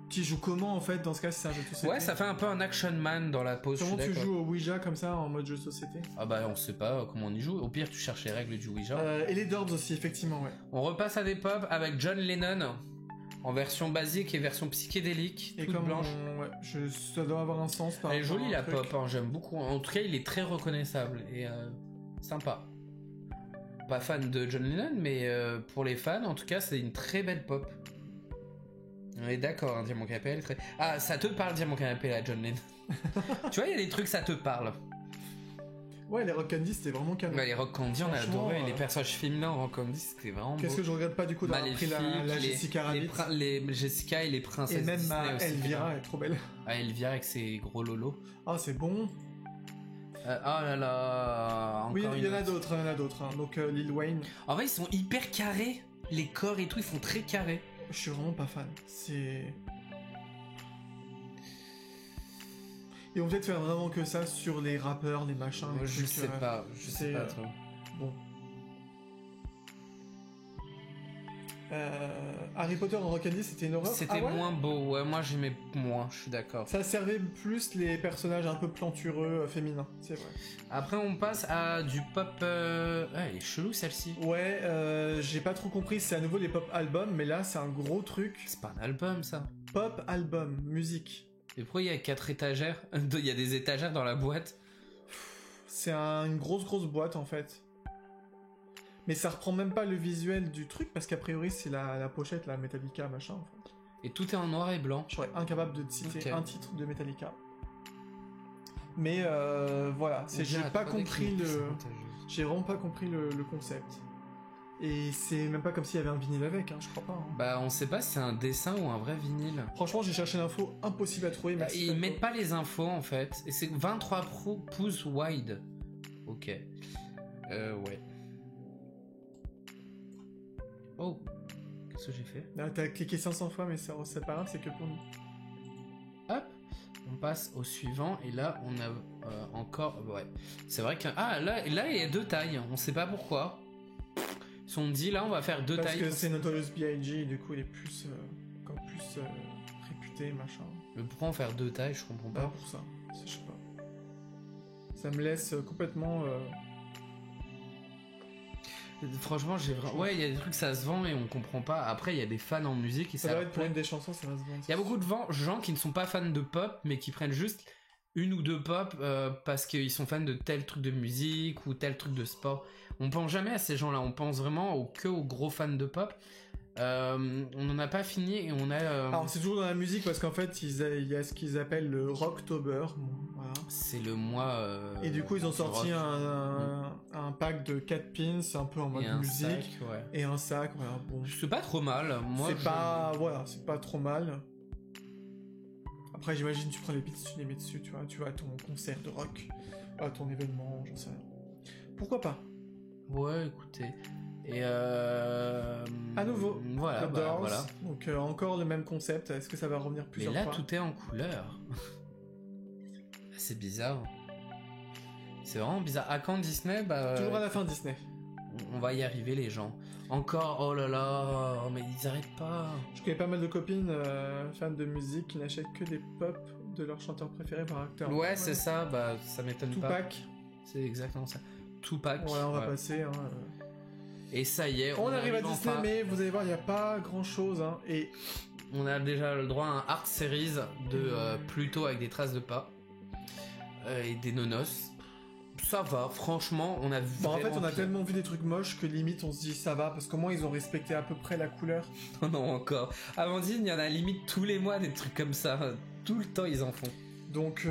Tu joues comment, en fait, dans ce cas, si c'est un jeu de société? Ouais, ça fait un peu un Action Man dans la pause. Comment je suis tu d'accord. joues au Ouija comme ça, en mode jeu de société? Ah bah on sait pas comment on y joue. Au pire, tu cherches les règles du Ouija. Et les Dorbs aussi, effectivement, ouais. On repasse à des pop avec John Lennon en version basique et version psychédélique, Et toute comme blanche. ouais, ça doit avoir un sens par Elle est rapport jolie à un la truc. pop, hein, j'aime beaucoup. En tout cas, il est très reconnaissable et sympa. Pas fan de John Lennon, mais pour les fans, en tout cas, c'est une très belle pop. On est d'accord, hein, Diamant Canapé, elle est très... Ah, ça te parle, Diamant Canapé, là, John Lennon. Tu vois, il y a des trucs, ça te parle. Ouais, les Rock Candy, c'était vraiment canon. Bah, les Rock Candy, on a Franchement, adoré. Les personnages féminins en Rock Candy, c'était vraiment Qu'est-ce beau. que je regrette pas du coup d'avoir pris la Maléfique, Jessica Rabbit. les Jessica et les princesses Et même Disney ma aussi. Elvira, elle est trop belle. Ah, Elvira avec ses gros lolos. Ah, c'est bon. Oh là là. Oui, encore il y en une a autre. d'autres, il y en a d'autres. Hein. Donc Lil Wayne, En vrai, ils sont hyper carrés. Les corps et tout, ils font très carrés. je suis vraiment pas fan. C'est... Ils vont peut-être faire vraiment que ça sur les rappeurs, les machins, les Je trucs, sais pas. Je sais c'est, pas trop. Bon. Harry Potter en Rock Candy, c'était une horreur. C'était Ah ouais moins beau. Ouais, moi j'aimais moins. Je suis d'accord. Ça servait plus les personnages un peu plantureux féminins, c'est vrai. Après, on passe à du pop. Ah, elle est chelou celle-ci. Ouais, j'ai pas trop compris, c'est à nouveau les pop albums, mais là c'est un gros truc. C'est pas un album ça. Pop album, musique. Et pourquoi il y a 4 étagères? Il y a des étagères dans la boîte. C'est une grosse boîte en fait. Mais ça reprend même pas le visuel du truc, parce qu'a priori, c'est la pochette, la Metallica, machin. En fait. Et tout est en noir et blanc. Je serais incapable de te citer Ok. un titre de Metallica. Mais voilà, On j'ai dirait pas à 3D compris Clinique, c'est le... avantageux. J'ai vraiment pas compris le concept. Et c'est même pas comme s'il y avait un vinyle avec, hein, je crois pas. Hein. Bah on sait pas si c'est un dessin ou un vrai vinyle. Franchement, j'ai cherché l'info, impossible à trouver. Merci Ils Falco. mettent pas les infos en fait. Et c'est 23 pouces wide. Ok. Ouais. Oh. Qu'est-ce que j'ai fait? Là, t'as cliqué 500 fois, mais c'est pas grave, c'est que pour nous. Hop. On passe au suivant et là on a encore. Ouais. C'est vrai que ah là il y a deux tailles. On sait pas pourquoi. Ils se sont dit là on va faire deux Parce tailles. que c'est Notorious B.I.G. et du coup il est plus, encore plus réputé, machin. Mais pourquoi en faire deux tailles? Je comprends Pas pas. pour ça, je sais pas. Ça me laisse complètement... Franchement j'ai vraiment. Ouais il y a des trucs ça se vend et on comprend pas. Après il y a des fans en musique et Ça ça. doit être pour une des chansons, ça va se vendre. Il y a beaucoup de gens qui ne sont pas fans de pop, mais qui prennent juste une ou deux pop parce qu'ils sont fans de tel truc de musique ou tel truc de sport. On pense jamais à ces gens-là, on pense vraiment que aux gros fans de pop. On n'en a pas fini et on a... Alors c'est toujours dans la musique parce qu'en fait il y a ce qu'ils appellent le Rocktober. Bon, voilà. c'est le mois... Et du coup ils ont du sorti rock. un pack de 4 pins, un peu en mode Et un musique. sac, ouais. Et un sac, voilà. Bon. C'est pas trop mal. Moi, C'est pas... Voilà, c'est pas trop mal. Après j'imagine tu prends les pins, tu les mets dessus, tu vas à ton concert de rock, à ton événement, j'en sais rien. Pourquoi pas? Ouais, écoutez. Et À nouveau, voilà, The bah, Doors. voilà. Donc encore le même concept, est-ce que ça va revenir Mais plusieurs là, fois? tout est en couleur. C'est bizarre. C'est vraiment bizarre. À quand Disney? Bah, Toujours à la fin Disney. on va y arriver, les gens. Encore, oh là là, mais ils arrêtent pas. Je connais pas mal de copines fans de musique qui n'achètent que des pop de leur chanteur préféré par acteur. Ouais, c'est ça, bah ça m'étonne pas. Tupac. C'est exactement ça. Tupac. Voilà, on va ouais. passer. Hein. Et ça y est, On arrive à Disney, enfin. mais vous allez voir, il n'y a pas grand chose. Hein. Et On a déjà le droit à un art series de Pluto avec des traces de pas et des nonos. Ça va, franchement, on a vu. bon, en fait, on a tellement vu des trucs moches que limite on se dit ça va, parce qu'au moins ils ont respecté à peu près la couleur. Non, non, encore. Amandine, il y en a limite tous les mois des trucs comme ça. Tout le temps, ils en font. Donc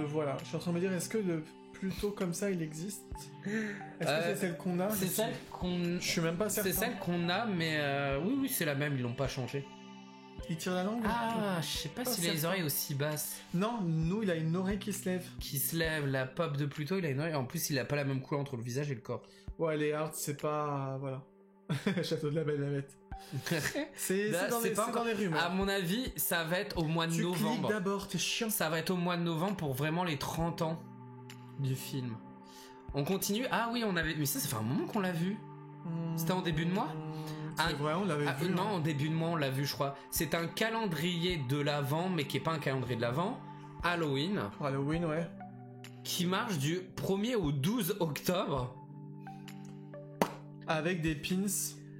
voilà, je suis en train de me dire, est-ce que le Pluto comme ça il existe? Est-ce que c'est celle qu'on a? C'est celle qu'on. Je suis même pas certain. C'est celle qu'on a, mais oui, c'est la même, ils l'ont pas changé. Il tire la langue? Ah, je sais pas Pas s'il a les certain. oreilles aussi basses. Non, nous il a une oreille qui se lève. Qui se lève, la pop de Pluto, il a une oreille. En plus, il a pas la même couleur entre le visage et le corps. Ouais, les Hearts, c'est pas... Voilà. Château de la Belle et la Bête. C'est Là, dans, c'est les, pas c'est encore- dans les rumeurs. À mon avis, ça va être au mois de Tu cliques novembre. d'abord, t'es chiant. Ça va être au mois de novembre pour vraiment les 30 ans du film. On continue. Ah oui, on avait. Mais ça fait un moment qu'on l'a vu. C'était en début de mois? C'est Ah, vrai, on l'avait Ah, vu. non, hein. en début de mois, on l'a vu, je crois. C'est un calendrier de l'Avent, mais qui est pas un calendrier de l'Avent. Halloween, Pour Halloween, ouais. qui marche du 1er au 12 octobre, Avec des pins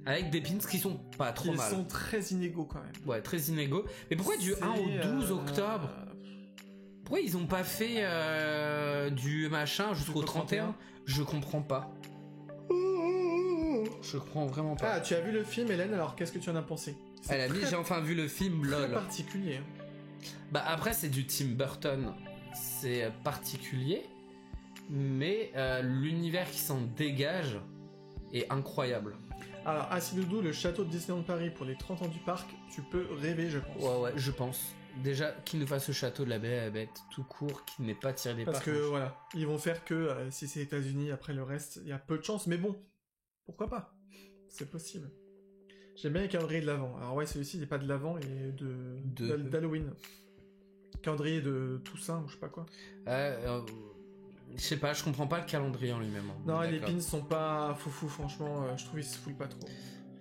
avec des pins qui sont pas trop qui mal. sont très inégaux quand même. Ouais, très inégaux. Mais pourquoi du 1 au 12 octobre? Pourquoi ils ont pas fait du machin jusqu'au Jusqu'au 31? Je comprends pas. Je comprends vraiment pas. Ah, tu as vu le film, Hélène, alors qu'est-ce que tu en as pensé? Elle a dit j'ai enfin vu le film très LOL. particulier. Bah après c'est du Tim Burton, c'est particulier, mais l'univers qui s'en dégage est incroyable. Alors, Acidoudou, le château de Disneyland Paris pour les 30 ans du parc, tu peux rêver, je pense. Ouais, je pense. Déjà qu'il nous fasse ce château de la Belle et la Bête tout court, qui n'est pas tiré des Parce parcs. que voilà, ils vont faire que si c'est États-Unis, après le reste, il y a peu de chance, mais bon, pourquoi pas? C'est possible. J'aime bien les calendriers de l'Avent. Alors ouais, celui-ci n'est pas de l'Avent et d'Halloween. Calendrier de Toussaint ou je sais pas quoi. Je sais pas, je comprends pas le calendrier en lui-même. hein. Non, les D'accord. pins sont pas foufou, franchement, je trouve ils se foulent pas trop.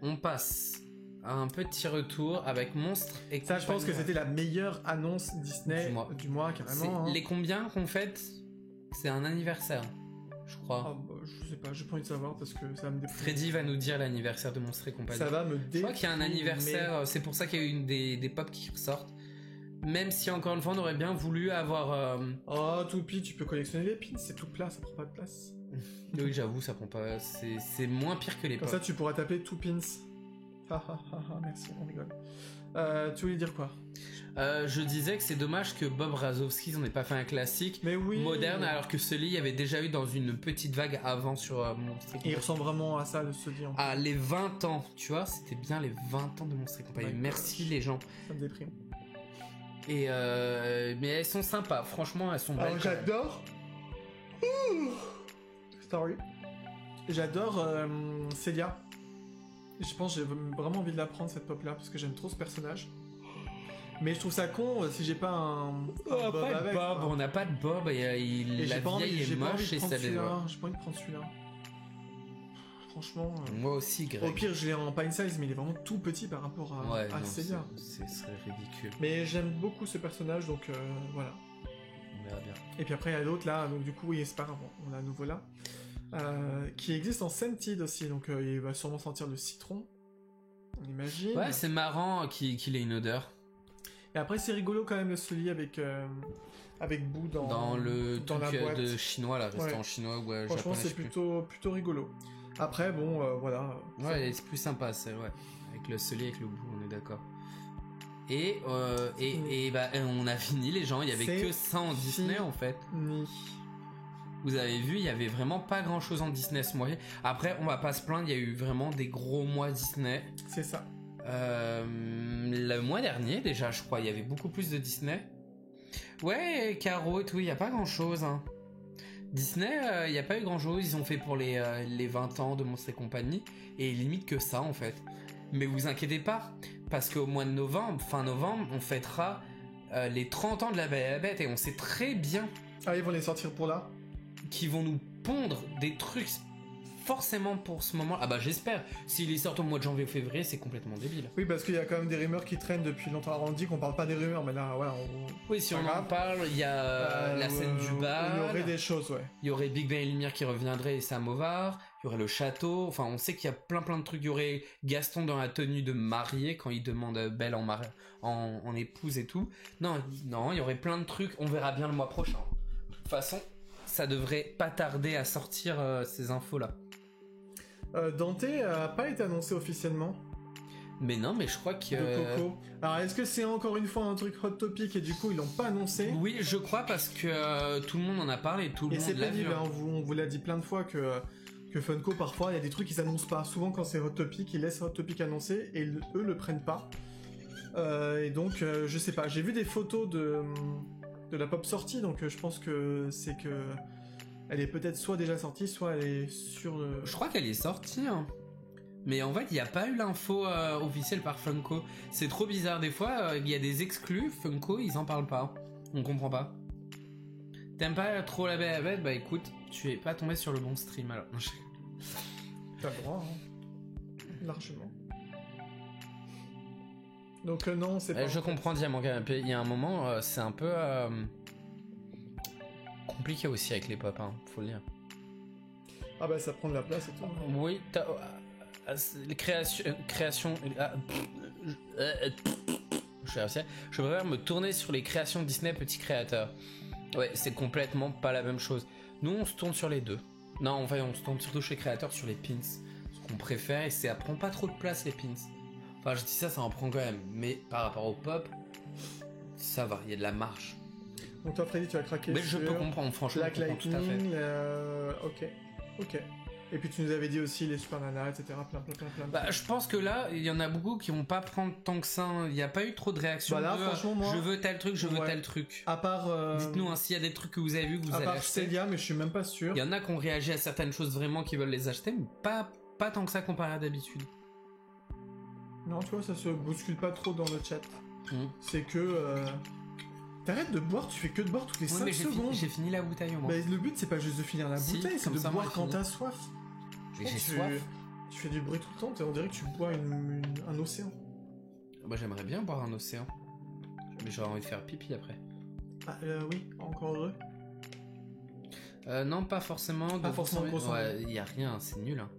On passe à un petit retour avec Monstres et Ça, je pense que compagnie. c'était la meilleure annonce Disney Du mois. C'est carrément. hein. les combien qu'on fête? C'est un anniversaire, je crois. Ah, bah, je sais pas, j'ai pas envie de savoir parce que ça va me déprimer. Freddy va nous dire l'anniversaire de Monstres et compagnie. Ça va me Je déprimer. crois qu'il y a un anniversaire, c'est pour ça qu'il y a eu des pop qui ressortent. Même si encore une fois on aurait bien voulu avoir... Oh, Toupie, tu peux collectionner les pins, c'est tout plat, ça prend pas de place. Oui, j'avoue, ça prend pas. C'est moins pire que les Comme pop. ça, tu pourras t'appeler Two Pins. Merci, on rigole. Tu voulais dire quoi? Je disais que c'est dommage que Bob Razowski n'en ait pas fait un classique Mais oui. moderne, alors que celui il y avait déjà eu dans une petite vague avant sur Monstre et Il Compagnie. ressemble vraiment à ça, ce dit. Ah, les 20 ans, tu vois, c'était bien les 20 ans de Monstre et Compagnie. My Merci gosh. les gens. Ça me déprime. Et mais elles sont sympas, franchement, elles sont belles. Alors j'adore. Sorry. J'adore Célia. Je pense que j'ai vraiment envie de la prendre cette pop là parce que j'aime trop ce personnage. Mais je trouve ça con si j'ai pas un Oh, Bob pas de avec, Bob, quoi. on n'a pas de Bob, et, Et la j'ai pas envie, vieille j'ai est pas envie moche de et prendre ça les celui-là. voit. J'ai pas envie de prendre celui-là. Franchement. Moi aussi, Greg. Au pire, je l'ai en pine size, mais il est vraiment tout petit par rapport à, Ouais, à non, Célia. ce serait ridicule. Mais j'aime beaucoup ce personnage, donc voilà. On verra bien. Et puis après, il y a l'autre là, donc du coup, oui, c'est pas grave, on a un nouveau là. Qui existe en scented aussi, donc il va sûrement sentir le citron. On imagine. Ouais, c'est marrant qu'il ait une odeur. Et après, c'est rigolo quand même celui avec Boo Dans le dans la truc boîte. de chinois, là, restaurant Ouais. chinois ou Franchement, japonais, je c'est sais plus. plutôt rigolo. Après, bon, voilà. Ouais, c'est plus sympa, c'est ouais. Avec le celui avec le bout, on est d'accord. Et bah, on a fini les gens, il y avait C'est que ça en Disney en fait. Ni. Vous avez vu, il y avait vraiment pas grand chose en Disney ce mois. Après, on va pas se plaindre, il y a eu vraiment des gros mois Disney. C'est ça. Le mois dernier déjà, je crois, il y avait beaucoup plus de Disney. Ouais, Caro et tout, il y a pas grand chose. Hein. Disney, il n'y a pas eu grand chose, ils ont fait pour les 20 ans de Monstres et Compagnie, et limite que ça en fait. Mais vous inquiétez pas, parce qu'au mois de novembre, fin novembre, on fêtera les 30 ans de la Belle et la Bête, et on sait très bien Ah, ils vont les sortir pour là. qu'ils vont nous pondre des trucs forcément pour ce moment. Ah bah j'espère, s'ils les sortent au mois de janvier ou février, c'est complètement débile. Oui, parce qu'il y a quand même des rumeurs qui traînent depuis longtemps. Alors on dit qu'on parle pas des rumeurs, mais là, voilà. Oui, si Pas on en grave. parle, il y a la scène du bal. Il y aurait des choses, ouais. Il y aurait Big Bang et Lumière qui reviendrait et Samovar. Il y aurait le château. Enfin, on sait qu'il y a plein de trucs. Il y aurait Gaston dans la tenue de marié quand il demande Belle en épouse et tout. Non, il y aurait plein de trucs. On verra bien le mois prochain. De toute façon, ça devrait pas tarder à sortir ces infos-là. Dante a pas été annoncé officiellement Mais non, mais je crois que... de Coco. Alors est-ce que c'est encore une fois un truc hot topic et du coup ils l'ont pas annoncé? Oui, je crois parce que tout le monde en a parlé. Tout le Et monde c'est l'a vu. pénible, hein, on vous l'a dit plein de fois que Funko parfois il y a des trucs qu'ils annoncent pas. Souvent quand c'est hot topic, ils laissent hot topic annoncer et eux le prennent pas. Et donc je sais pas, j'ai vu des photos de la pop sortie, donc je pense que c'est que elle est peut-être soit déjà sortie, soit elle est sur le... Je crois qu'elle est sortie, hein. Mais en fait, il n'y a pas eu l'info officielle par Funko. C'est trop bizarre. Des fois, il y a des exclus. Funko, ils en parlent pas. On comprend pas. T'aimes pas trop la Belle et la Bête? Bah écoute, tu es pas tombé sur le bon stream alors. T'as le droit, hein. Largement. Donc non, c'est pas... Je comprends Diamant Canapé. Il y a un moment, c'est un peu compliqué aussi avec les pop, hein, faut le dire. Ah bah ça prend de la place et tout. Oui, les créations. Je préfère me tourner sur les créations Disney petits créateurs. Ouais, c'est complètement pas la même chose. Nous, on se tourne sur les deux. Non, enfin, on se tourne surtout chez les créateurs sur les pins. Ce qu'on préfère, et ça prend pas trop de place les pins. Enfin, je dis ça en prend quand même. Mais par rapport au pop, ça va, il y a de la marge. Donc toi Freddy, tu as craqué Mais je peux comprendre, franchement, Black je comprends tout à fait. Lightning, ok. Et puis tu nous avais dit aussi les Super Nanas, etc. Plein. Bah, je pense que là, il y en a beaucoup qui vont pas prendre tant que ça. Il n'y a pas eu trop de réactions. Bah là, franchement, moi... Je veux tel truc, je veux Ouais. tel truc. À part... Dites-nous hein, s'il y a des trucs que vous avez vus, que vous à allez part acheter. Célia, mais je suis même pas sûr. Il y en a qui ont réagi à certaines choses vraiment qui veulent les acheter, mais pas tant que ça comparé à d'habitude. Non, tu vois, ça se bouscule pas trop dans le chat. Mm. C'est que... T'arrêtes de boire, tu fais que de boire toutes les Ouais, 5 mais secondes. j'ai fini la bouteille au moins. Bah, le but, c'est pas juste de finir la Si, bouteille, c'est comme de ça, moi, boire j'ai quand fini. t'as soif. Mais j'ai Tu- soif. Tu fais du bruit tout le temps, on dirait que tu bois un océan. Moi j'aimerais bien boire un océan. Mais j'aurais envie de faire pipi après. Ah, oui, encore heureux. Non, pas forcément. Pas forcément consommé. Ouais, y a rien, c'est nul. Hein.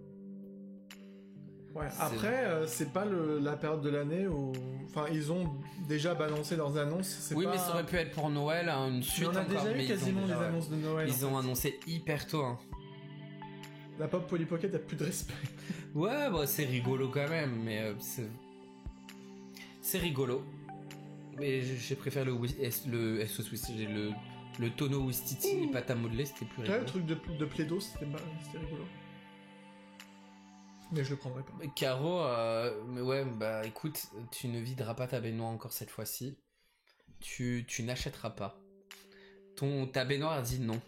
Ouais. C'est- Après, c'est pas la période de l'année où... Enfin, ils ont déjà balancé leurs annonces. C'est Oui, pas... mais ça aurait pu être pour Noël, hein, une Mais suite on a encore. déjà mais eu ils ont quasiment les déjà- annonces de Noël. Ils ont annoncé hyper tôt. Hein. La pop Polly Pocket a plus de respect. Ouais, bah c'est rigolo quand même, mais c'est rigolo. Mais j'ai préféré le SO Swiss, le Tono Wistiti, les pâtes à modeler, c'était plus Ouais, rigolo. le truc de Play-Doh, c'était rigolo. Mais je le prendrais pas. Caro, mais ouais, bah écoute, tu ne videras pas ta baignoire encore cette fois-ci. Tu n'achèteras pas. Ta baignoire a dit non.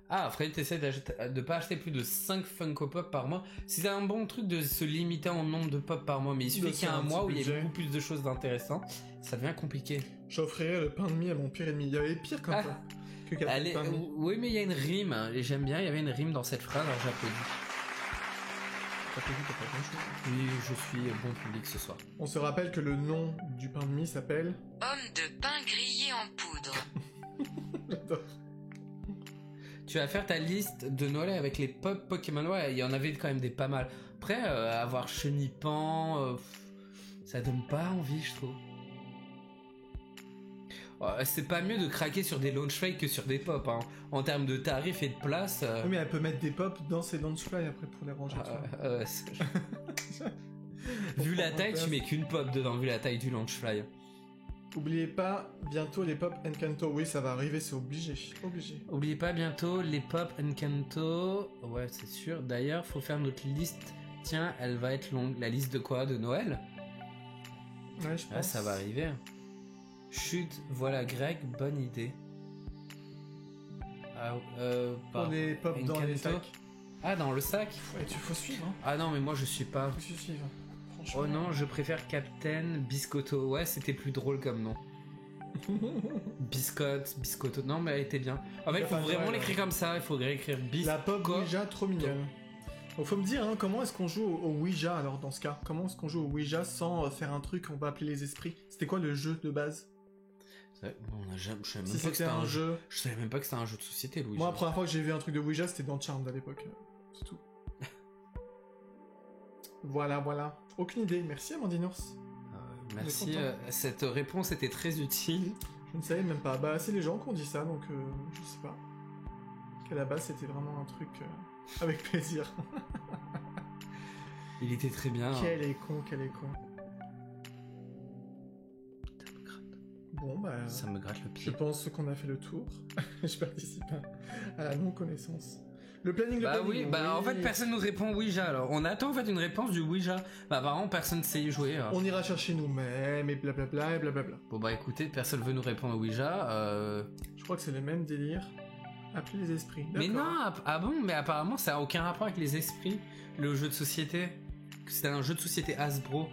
Ah, Freddy, t'essaies de pas acheter plus de 5 Funko Pop par mois. C'est un bon truc de se limiter en nombre de pop par mois, mais il suffit qu'il y ait un mois où il y ait beaucoup plus de choses d'intéressantes. Ça devient compliqué. J'offrirais le pain de mie à mon pire ennemi. Il y avait pire comme ça. Que Allez, pain de mie. oui, mais il y a une rime, hein, et j'aime bien, il y avait une rime dans cette phrase, alors j'applaudis. T'as pas grand-chose. Oui, je suis bon public ce soir. On se rappelle que le nom du pain de mie s'appelle... Homme de pain grillé en poudre. J'adore. Tu vas faire ta liste de Noël avec les pop Pokémon. Ouais, il y en avait quand même des pas mal. Après, avoir Chenipan, ça donne pas envie, je trouve. C'est pas mieux de craquer sur des launchfly que sur des pop, hein. En termes de tarifs et de place. Oui, mais elle peut mettre des pop dans ses launchfly après pour les ranger. Vu la taille, tu mets qu'une pop dedans, vu la taille du launchfly. Oubliez pas, bientôt les pop Encanto. Oui, ça va arriver, c'est obligé. Obligé. Oubliez pas bientôt les pop Encanto. Ouais, c'est sûr. D'ailleurs, faut faire notre liste. Tiens, elle va être longue. La liste de quoi? De Noël? Ouais, je pense. Ah, ça va arriver. Chut, voilà Greg, bonne idée. Pour les pop dans les sacs. Ah, dans le sac? Ouais, tu faut suivre. Hein. Ah non, mais moi je suis pas. Faut que tu suives. Franchement. Oh non, je préfère Captain Biscotto. Ouais, c'était plus drôle comme nom. Biscotto. Non, mais elle était bien. En fait, il faut vraiment l'écrire comme ça. Il faudrait écrire Biscotto. La pop Ouija, trop mignonne. Donc, faut me dire, hein, comment est-ce qu'on joue au Ouija alors dans ce cas? Comment est-ce qu'on joue au Ouija sans faire un truc qu'on va appeler les esprits? C'était quoi le jeu de base? Je savais même pas que c'était un jeu de société, le Ouija. Moi, la première fois que j'ai vu un truc de Ouija, c'était dans Charmed à l'époque. C'est tout. Voilà. Aucune idée. Merci, Amandine Ours. Merci, cette réponse était très utile. Je ne savais même pas. Bah, c'est les gens qui ont dit ça, donc je sais pas. Qu'à la base, c'était vraiment un truc avec plaisir. Il était très bien. Quel est con. Bon, bah... Ça me gratte le pied. Je pense qu'on a fait le tour. Je participe à la non-connaissance. Le planning, oui. En fait, personne nous répond Ouija, alors. On attend, en fait, une réponse du Ouija. Bah, apparemment, personne ne sait y jouer. On ira chercher nous-mêmes, et blablabla, et blablabla. Bon, bah, écoutez, personne veut nous répondre au Ouija. Je crois que c'est le même délire. Appeler les esprits. Mais non, ah bon, mais apparemment, ça a aucun rapport avec les esprits, le jeu de société. C'était un jeu de société Hasbro.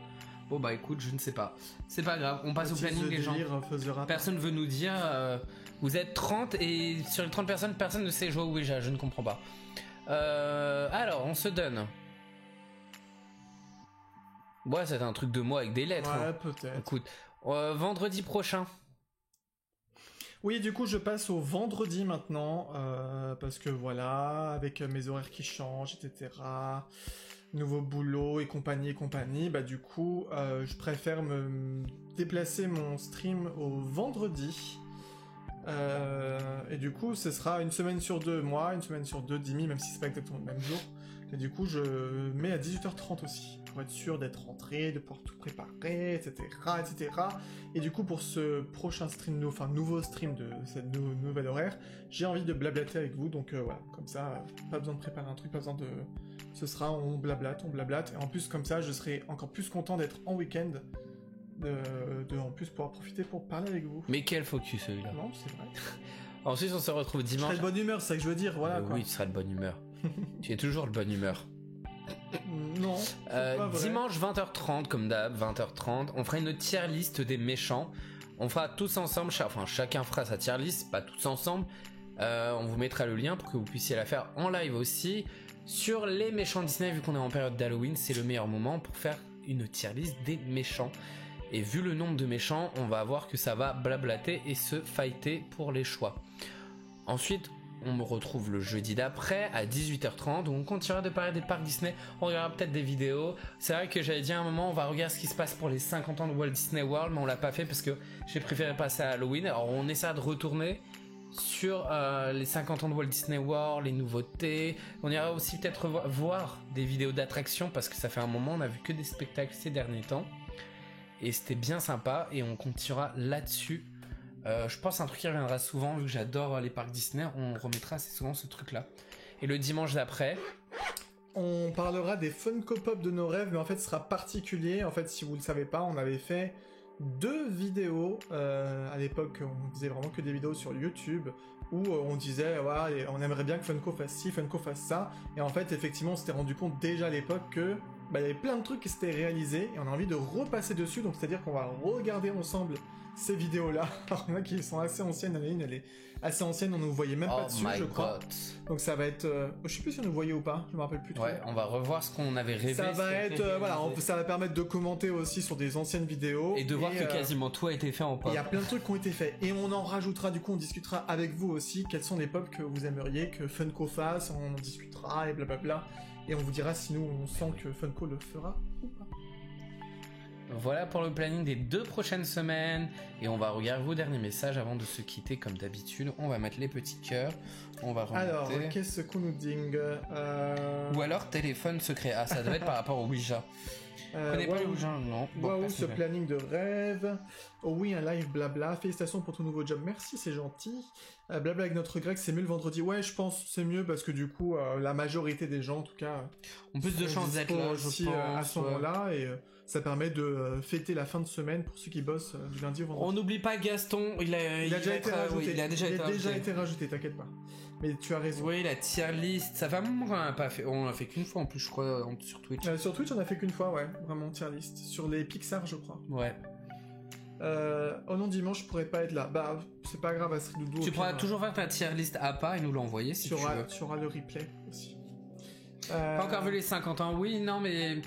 Bon, bah, écoute, je ne sais pas. C'est pas grave, on passe au planning, les gens. Personne veut nous dire... vous êtes 30 et sur les 30 personnes, personne ne sait jouer au Ouija, je ne comprends pas. Alors, on se donne. Ouais, c'est un truc de moi avec des lettres. Ouais, hein. peut-être. Écoute, vendredi prochain. Oui, du coup, je passe au vendredi maintenant, parce que voilà, avec mes horaires qui changent, etc., nouveau boulot et compagnie, bah du coup, je préfère me déplacer mon stream au vendredi. Et du coup, ce sera une semaine sur deux, moi, une semaine sur deux, Dimi, même si c'est pas exactement le même jour. Et du coup, je mets à 18h30 aussi, pour être sûr d'être rentré, de pouvoir tout préparer, etc., etc. Et du coup, pour ce prochain stream, nouveau stream de cette nouvelle horaire, j'ai envie de blablater avec vous, donc voilà, comme ça, pas besoin de préparer un truc, pas besoin de... Ce sera, on blablate, et en plus, comme ça, je serai encore plus content d'être en week-end, de en plus pouvoir profiter pour parler avec vous. Mais quel focus celui-là. Non, c'est vrai. Ensuite, on se retrouve dimanche. Je serai de bonne humeur, c'est ça que je veux dire, voilà. Quoi. Oui, tu seras de bonne humeur. Tu es toujours de bonne humeur. Non. Dimanche 20h30, comme d'hab, 20h30, on fera une tier list des méchants. On fera tous ensemble, chacun fera sa tier list, pas tous ensemble. On vous mettra le lien pour que vous puissiez la faire en live aussi. Sur les méchants Disney, vu qu'on est en période d'Halloween, c'est le meilleur moment pour faire une tier list des méchants. Et vu le nombre de méchants, on va voir que ça va blablater et se fighter pour les choix. Ensuite, on me retrouve le jeudi d'après à 18h30 où on continuera de parler des parcs Disney. On regardera peut-être des vidéos. C'est vrai que j'avais dit à un moment, on va regarder ce qui se passe pour les 50 ans de Walt Disney World, mais on l'a pas fait parce que j'ai préféré passer à Halloween. Alors on essaiera de retourner sur les 50 ans de Walt Disney World, les nouveautés. On ira aussi peut-être voir des vidéos d'attractions parce que ça fait un moment, on a vu que des spectacles ces derniers temps. Et c'était bien sympa et on continuera là-dessus. Je pense un truc qui reviendra souvent, vu que j'adore les parcs Disney, on remettra assez souvent ce truc-là. Et le dimanche d'après... On parlera des Funko Pop de nos rêves, mais en fait ce sera particulier. En fait, si vous le savez pas, on avait fait 2 vidéos. À l'époque, on faisait vraiment que des vidéos sur YouTube où on disait ouais, on aimerait bien que Funko fasse ci, Funko fasse ça. Et en fait, effectivement, on s'était rendu compte déjà à l'époque que il y avait plein de trucs qui s'étaient réalisés et on a envie de repasser dessus. Donc c'est-à-dire qu'on va regarder ensemble ces vidéos-là. Alors, il y en a qui sont assez anciennes, elle est assez ancienne, on ne nous voyait même pas dessus, je crois. Donc ça va être... je sais plus si on nous voyait ou pas, je me rappelle plus trop. Ouais, on va revoir ce qu'on avait rêvé. Ça va être... ça va permettre de commenter aussi sur des anciennes vidéos. Et de voir que quasiment tout a été fait en pop. Il y a plein de trucs qui ont été faits. Et on en rajoutera, du coup, on discutera avec vous aussi quels sont les pop que vous aimeriez que Funko fasse, on en discutera et blablabla. Et on vous dira si nous, on sent que Funko le fera ou pas. Voilà pour le planning des 2 prochaines semaines. Et on va regarder vos derniers messages avant de se quitter comme d'habitude. On va mettre les petits cœurs. On va remonter. Alors, qu'est-ce qu'on nous ding Ou alors téléphone secret. Ah, ça doit être par rapport au Ouija. Connais pas le Ouija? Non. Waouh, ce planning de rêve. Oh oui, un live blabla. Félicitations pour ton nouveau job. Merci, c'est gentil. Blabla avec notre Greg, c'est mieux le vendredi. Ouais, je pense c'est mieux parce que du coup, la majorité des gens, en tout cas, ont plus de chances d'être là aussi à ce moment-là et ça permet de fêter la fin de semaine pour ceux qui bossent du lundi au vendredi. On n'oublie pas Gaston, il a déjà été rajouté. Il a déjà été rajouté, t'inquiète pas. Mais tu as raison. Oui, la tier list, ça fait un moment qu'on n'a pas fait. On l'a fait qu'une fois en plus, je crois, sur Twitch. Sur Twitch, on a fait qu'une fois, ouais, vraiment tier list. Sur les Pixar, je crois. Ouais. Oh non, dimanche, je pourrais pas être là. Bah, c'est pas grave, Astrid Doudou. Tu pourras toujours faire ta tier list à part et nous l'envoyer si tu veux. Tu auras le replay aussi. Pas encore vu les 50 ans, oui, non, mais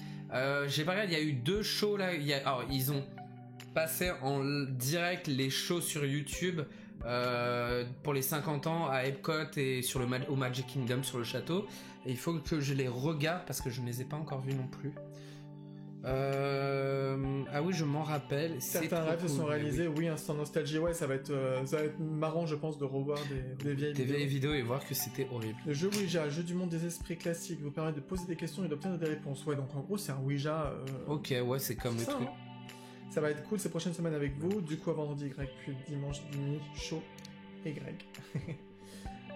j'ai pas regardé, il y a eu 2 shows là. Alors, ils ont passé en direct les shows sur YouTube pour les 50 ans à Epcot et au Magic Kingdom sur le château. Et il faut que je les regarde parce que je ne les ai pas encore vus non plus. Ah oui, je m'en rappelle. Certains rêves se sont réalisés, oui, instant nostalgie. Ouais, ça va être marrant, je pense, de revoir des vieilles vidéos et voir que c'était horrible. Le jeu Ouija, jeu du monde des esprits classique, vous permet de poser des questions et d'obtenir des réponses. Ouais, donc en gros, c'est un Ouija. Ok, ouais, c'est comme le truc. Ça va être cool ces prochaines semaines avec vous. Du coup, à vendredi, Greg, puis dimanche, Dimi, Chaud et Greg.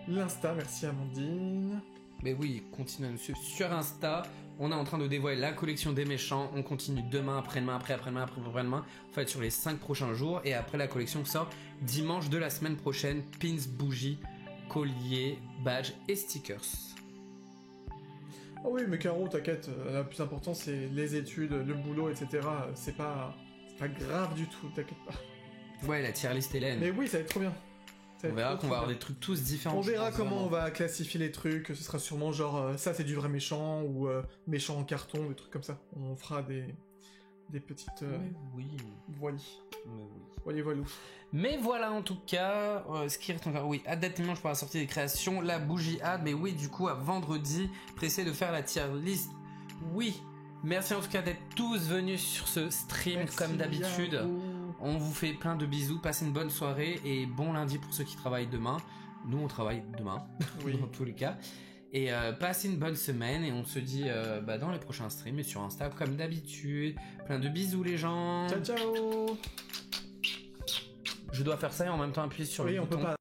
L'Insta, merci Amandine. Mais oui, continuez à nous suivre sur Insta. On est en train de dévoiler la collection des méchants. On continue demain, après-demain, après-demain. En fait, sur les 5 prochains jours. Et après, la collection sort dimanche de la semaine prochaine. Pins, bougies, colliers, badges et stickers. Oh oui, mais Caro, t'inquiète. Le plus important, c'est les études, le boulot, etc. C'est pas grave du tout, t'inquiète pas. Ouais, la tier list Hélène. Mais oui, ça va être trop bien. On verra qu'on va avoir des trucs tous différents. On verra comment on va classifier les trucs. Ce sera sûrement genre ça c'est du vrai méchant ou méchant en carton, des trucs comme ça. On fera des petites voilou. Mais voilà en tout cas, ce qui reste encore. Oui, à date dimanche pour la sortie des créations, la bougie ad. Mais oui, du coup à vendredi, pressé de faire la tier list. Oui. Merci en tout cas d'être tous venus sur ce stream. Merci comme d'habitude. On vous fait plein de bisous, passez une bonne soirée et bon lundi pour ceux qui travaillent demain. Nous on travaille demain, oui. Dans tous les cas. Et passez une bonne semaine et on se dit dans les prochains streams et sur Insta comme d'habitude. Plein de bisous les gens. Ciao ciao. Je dois faire ça et en même temps appuyer sur le bouton. On peut pas.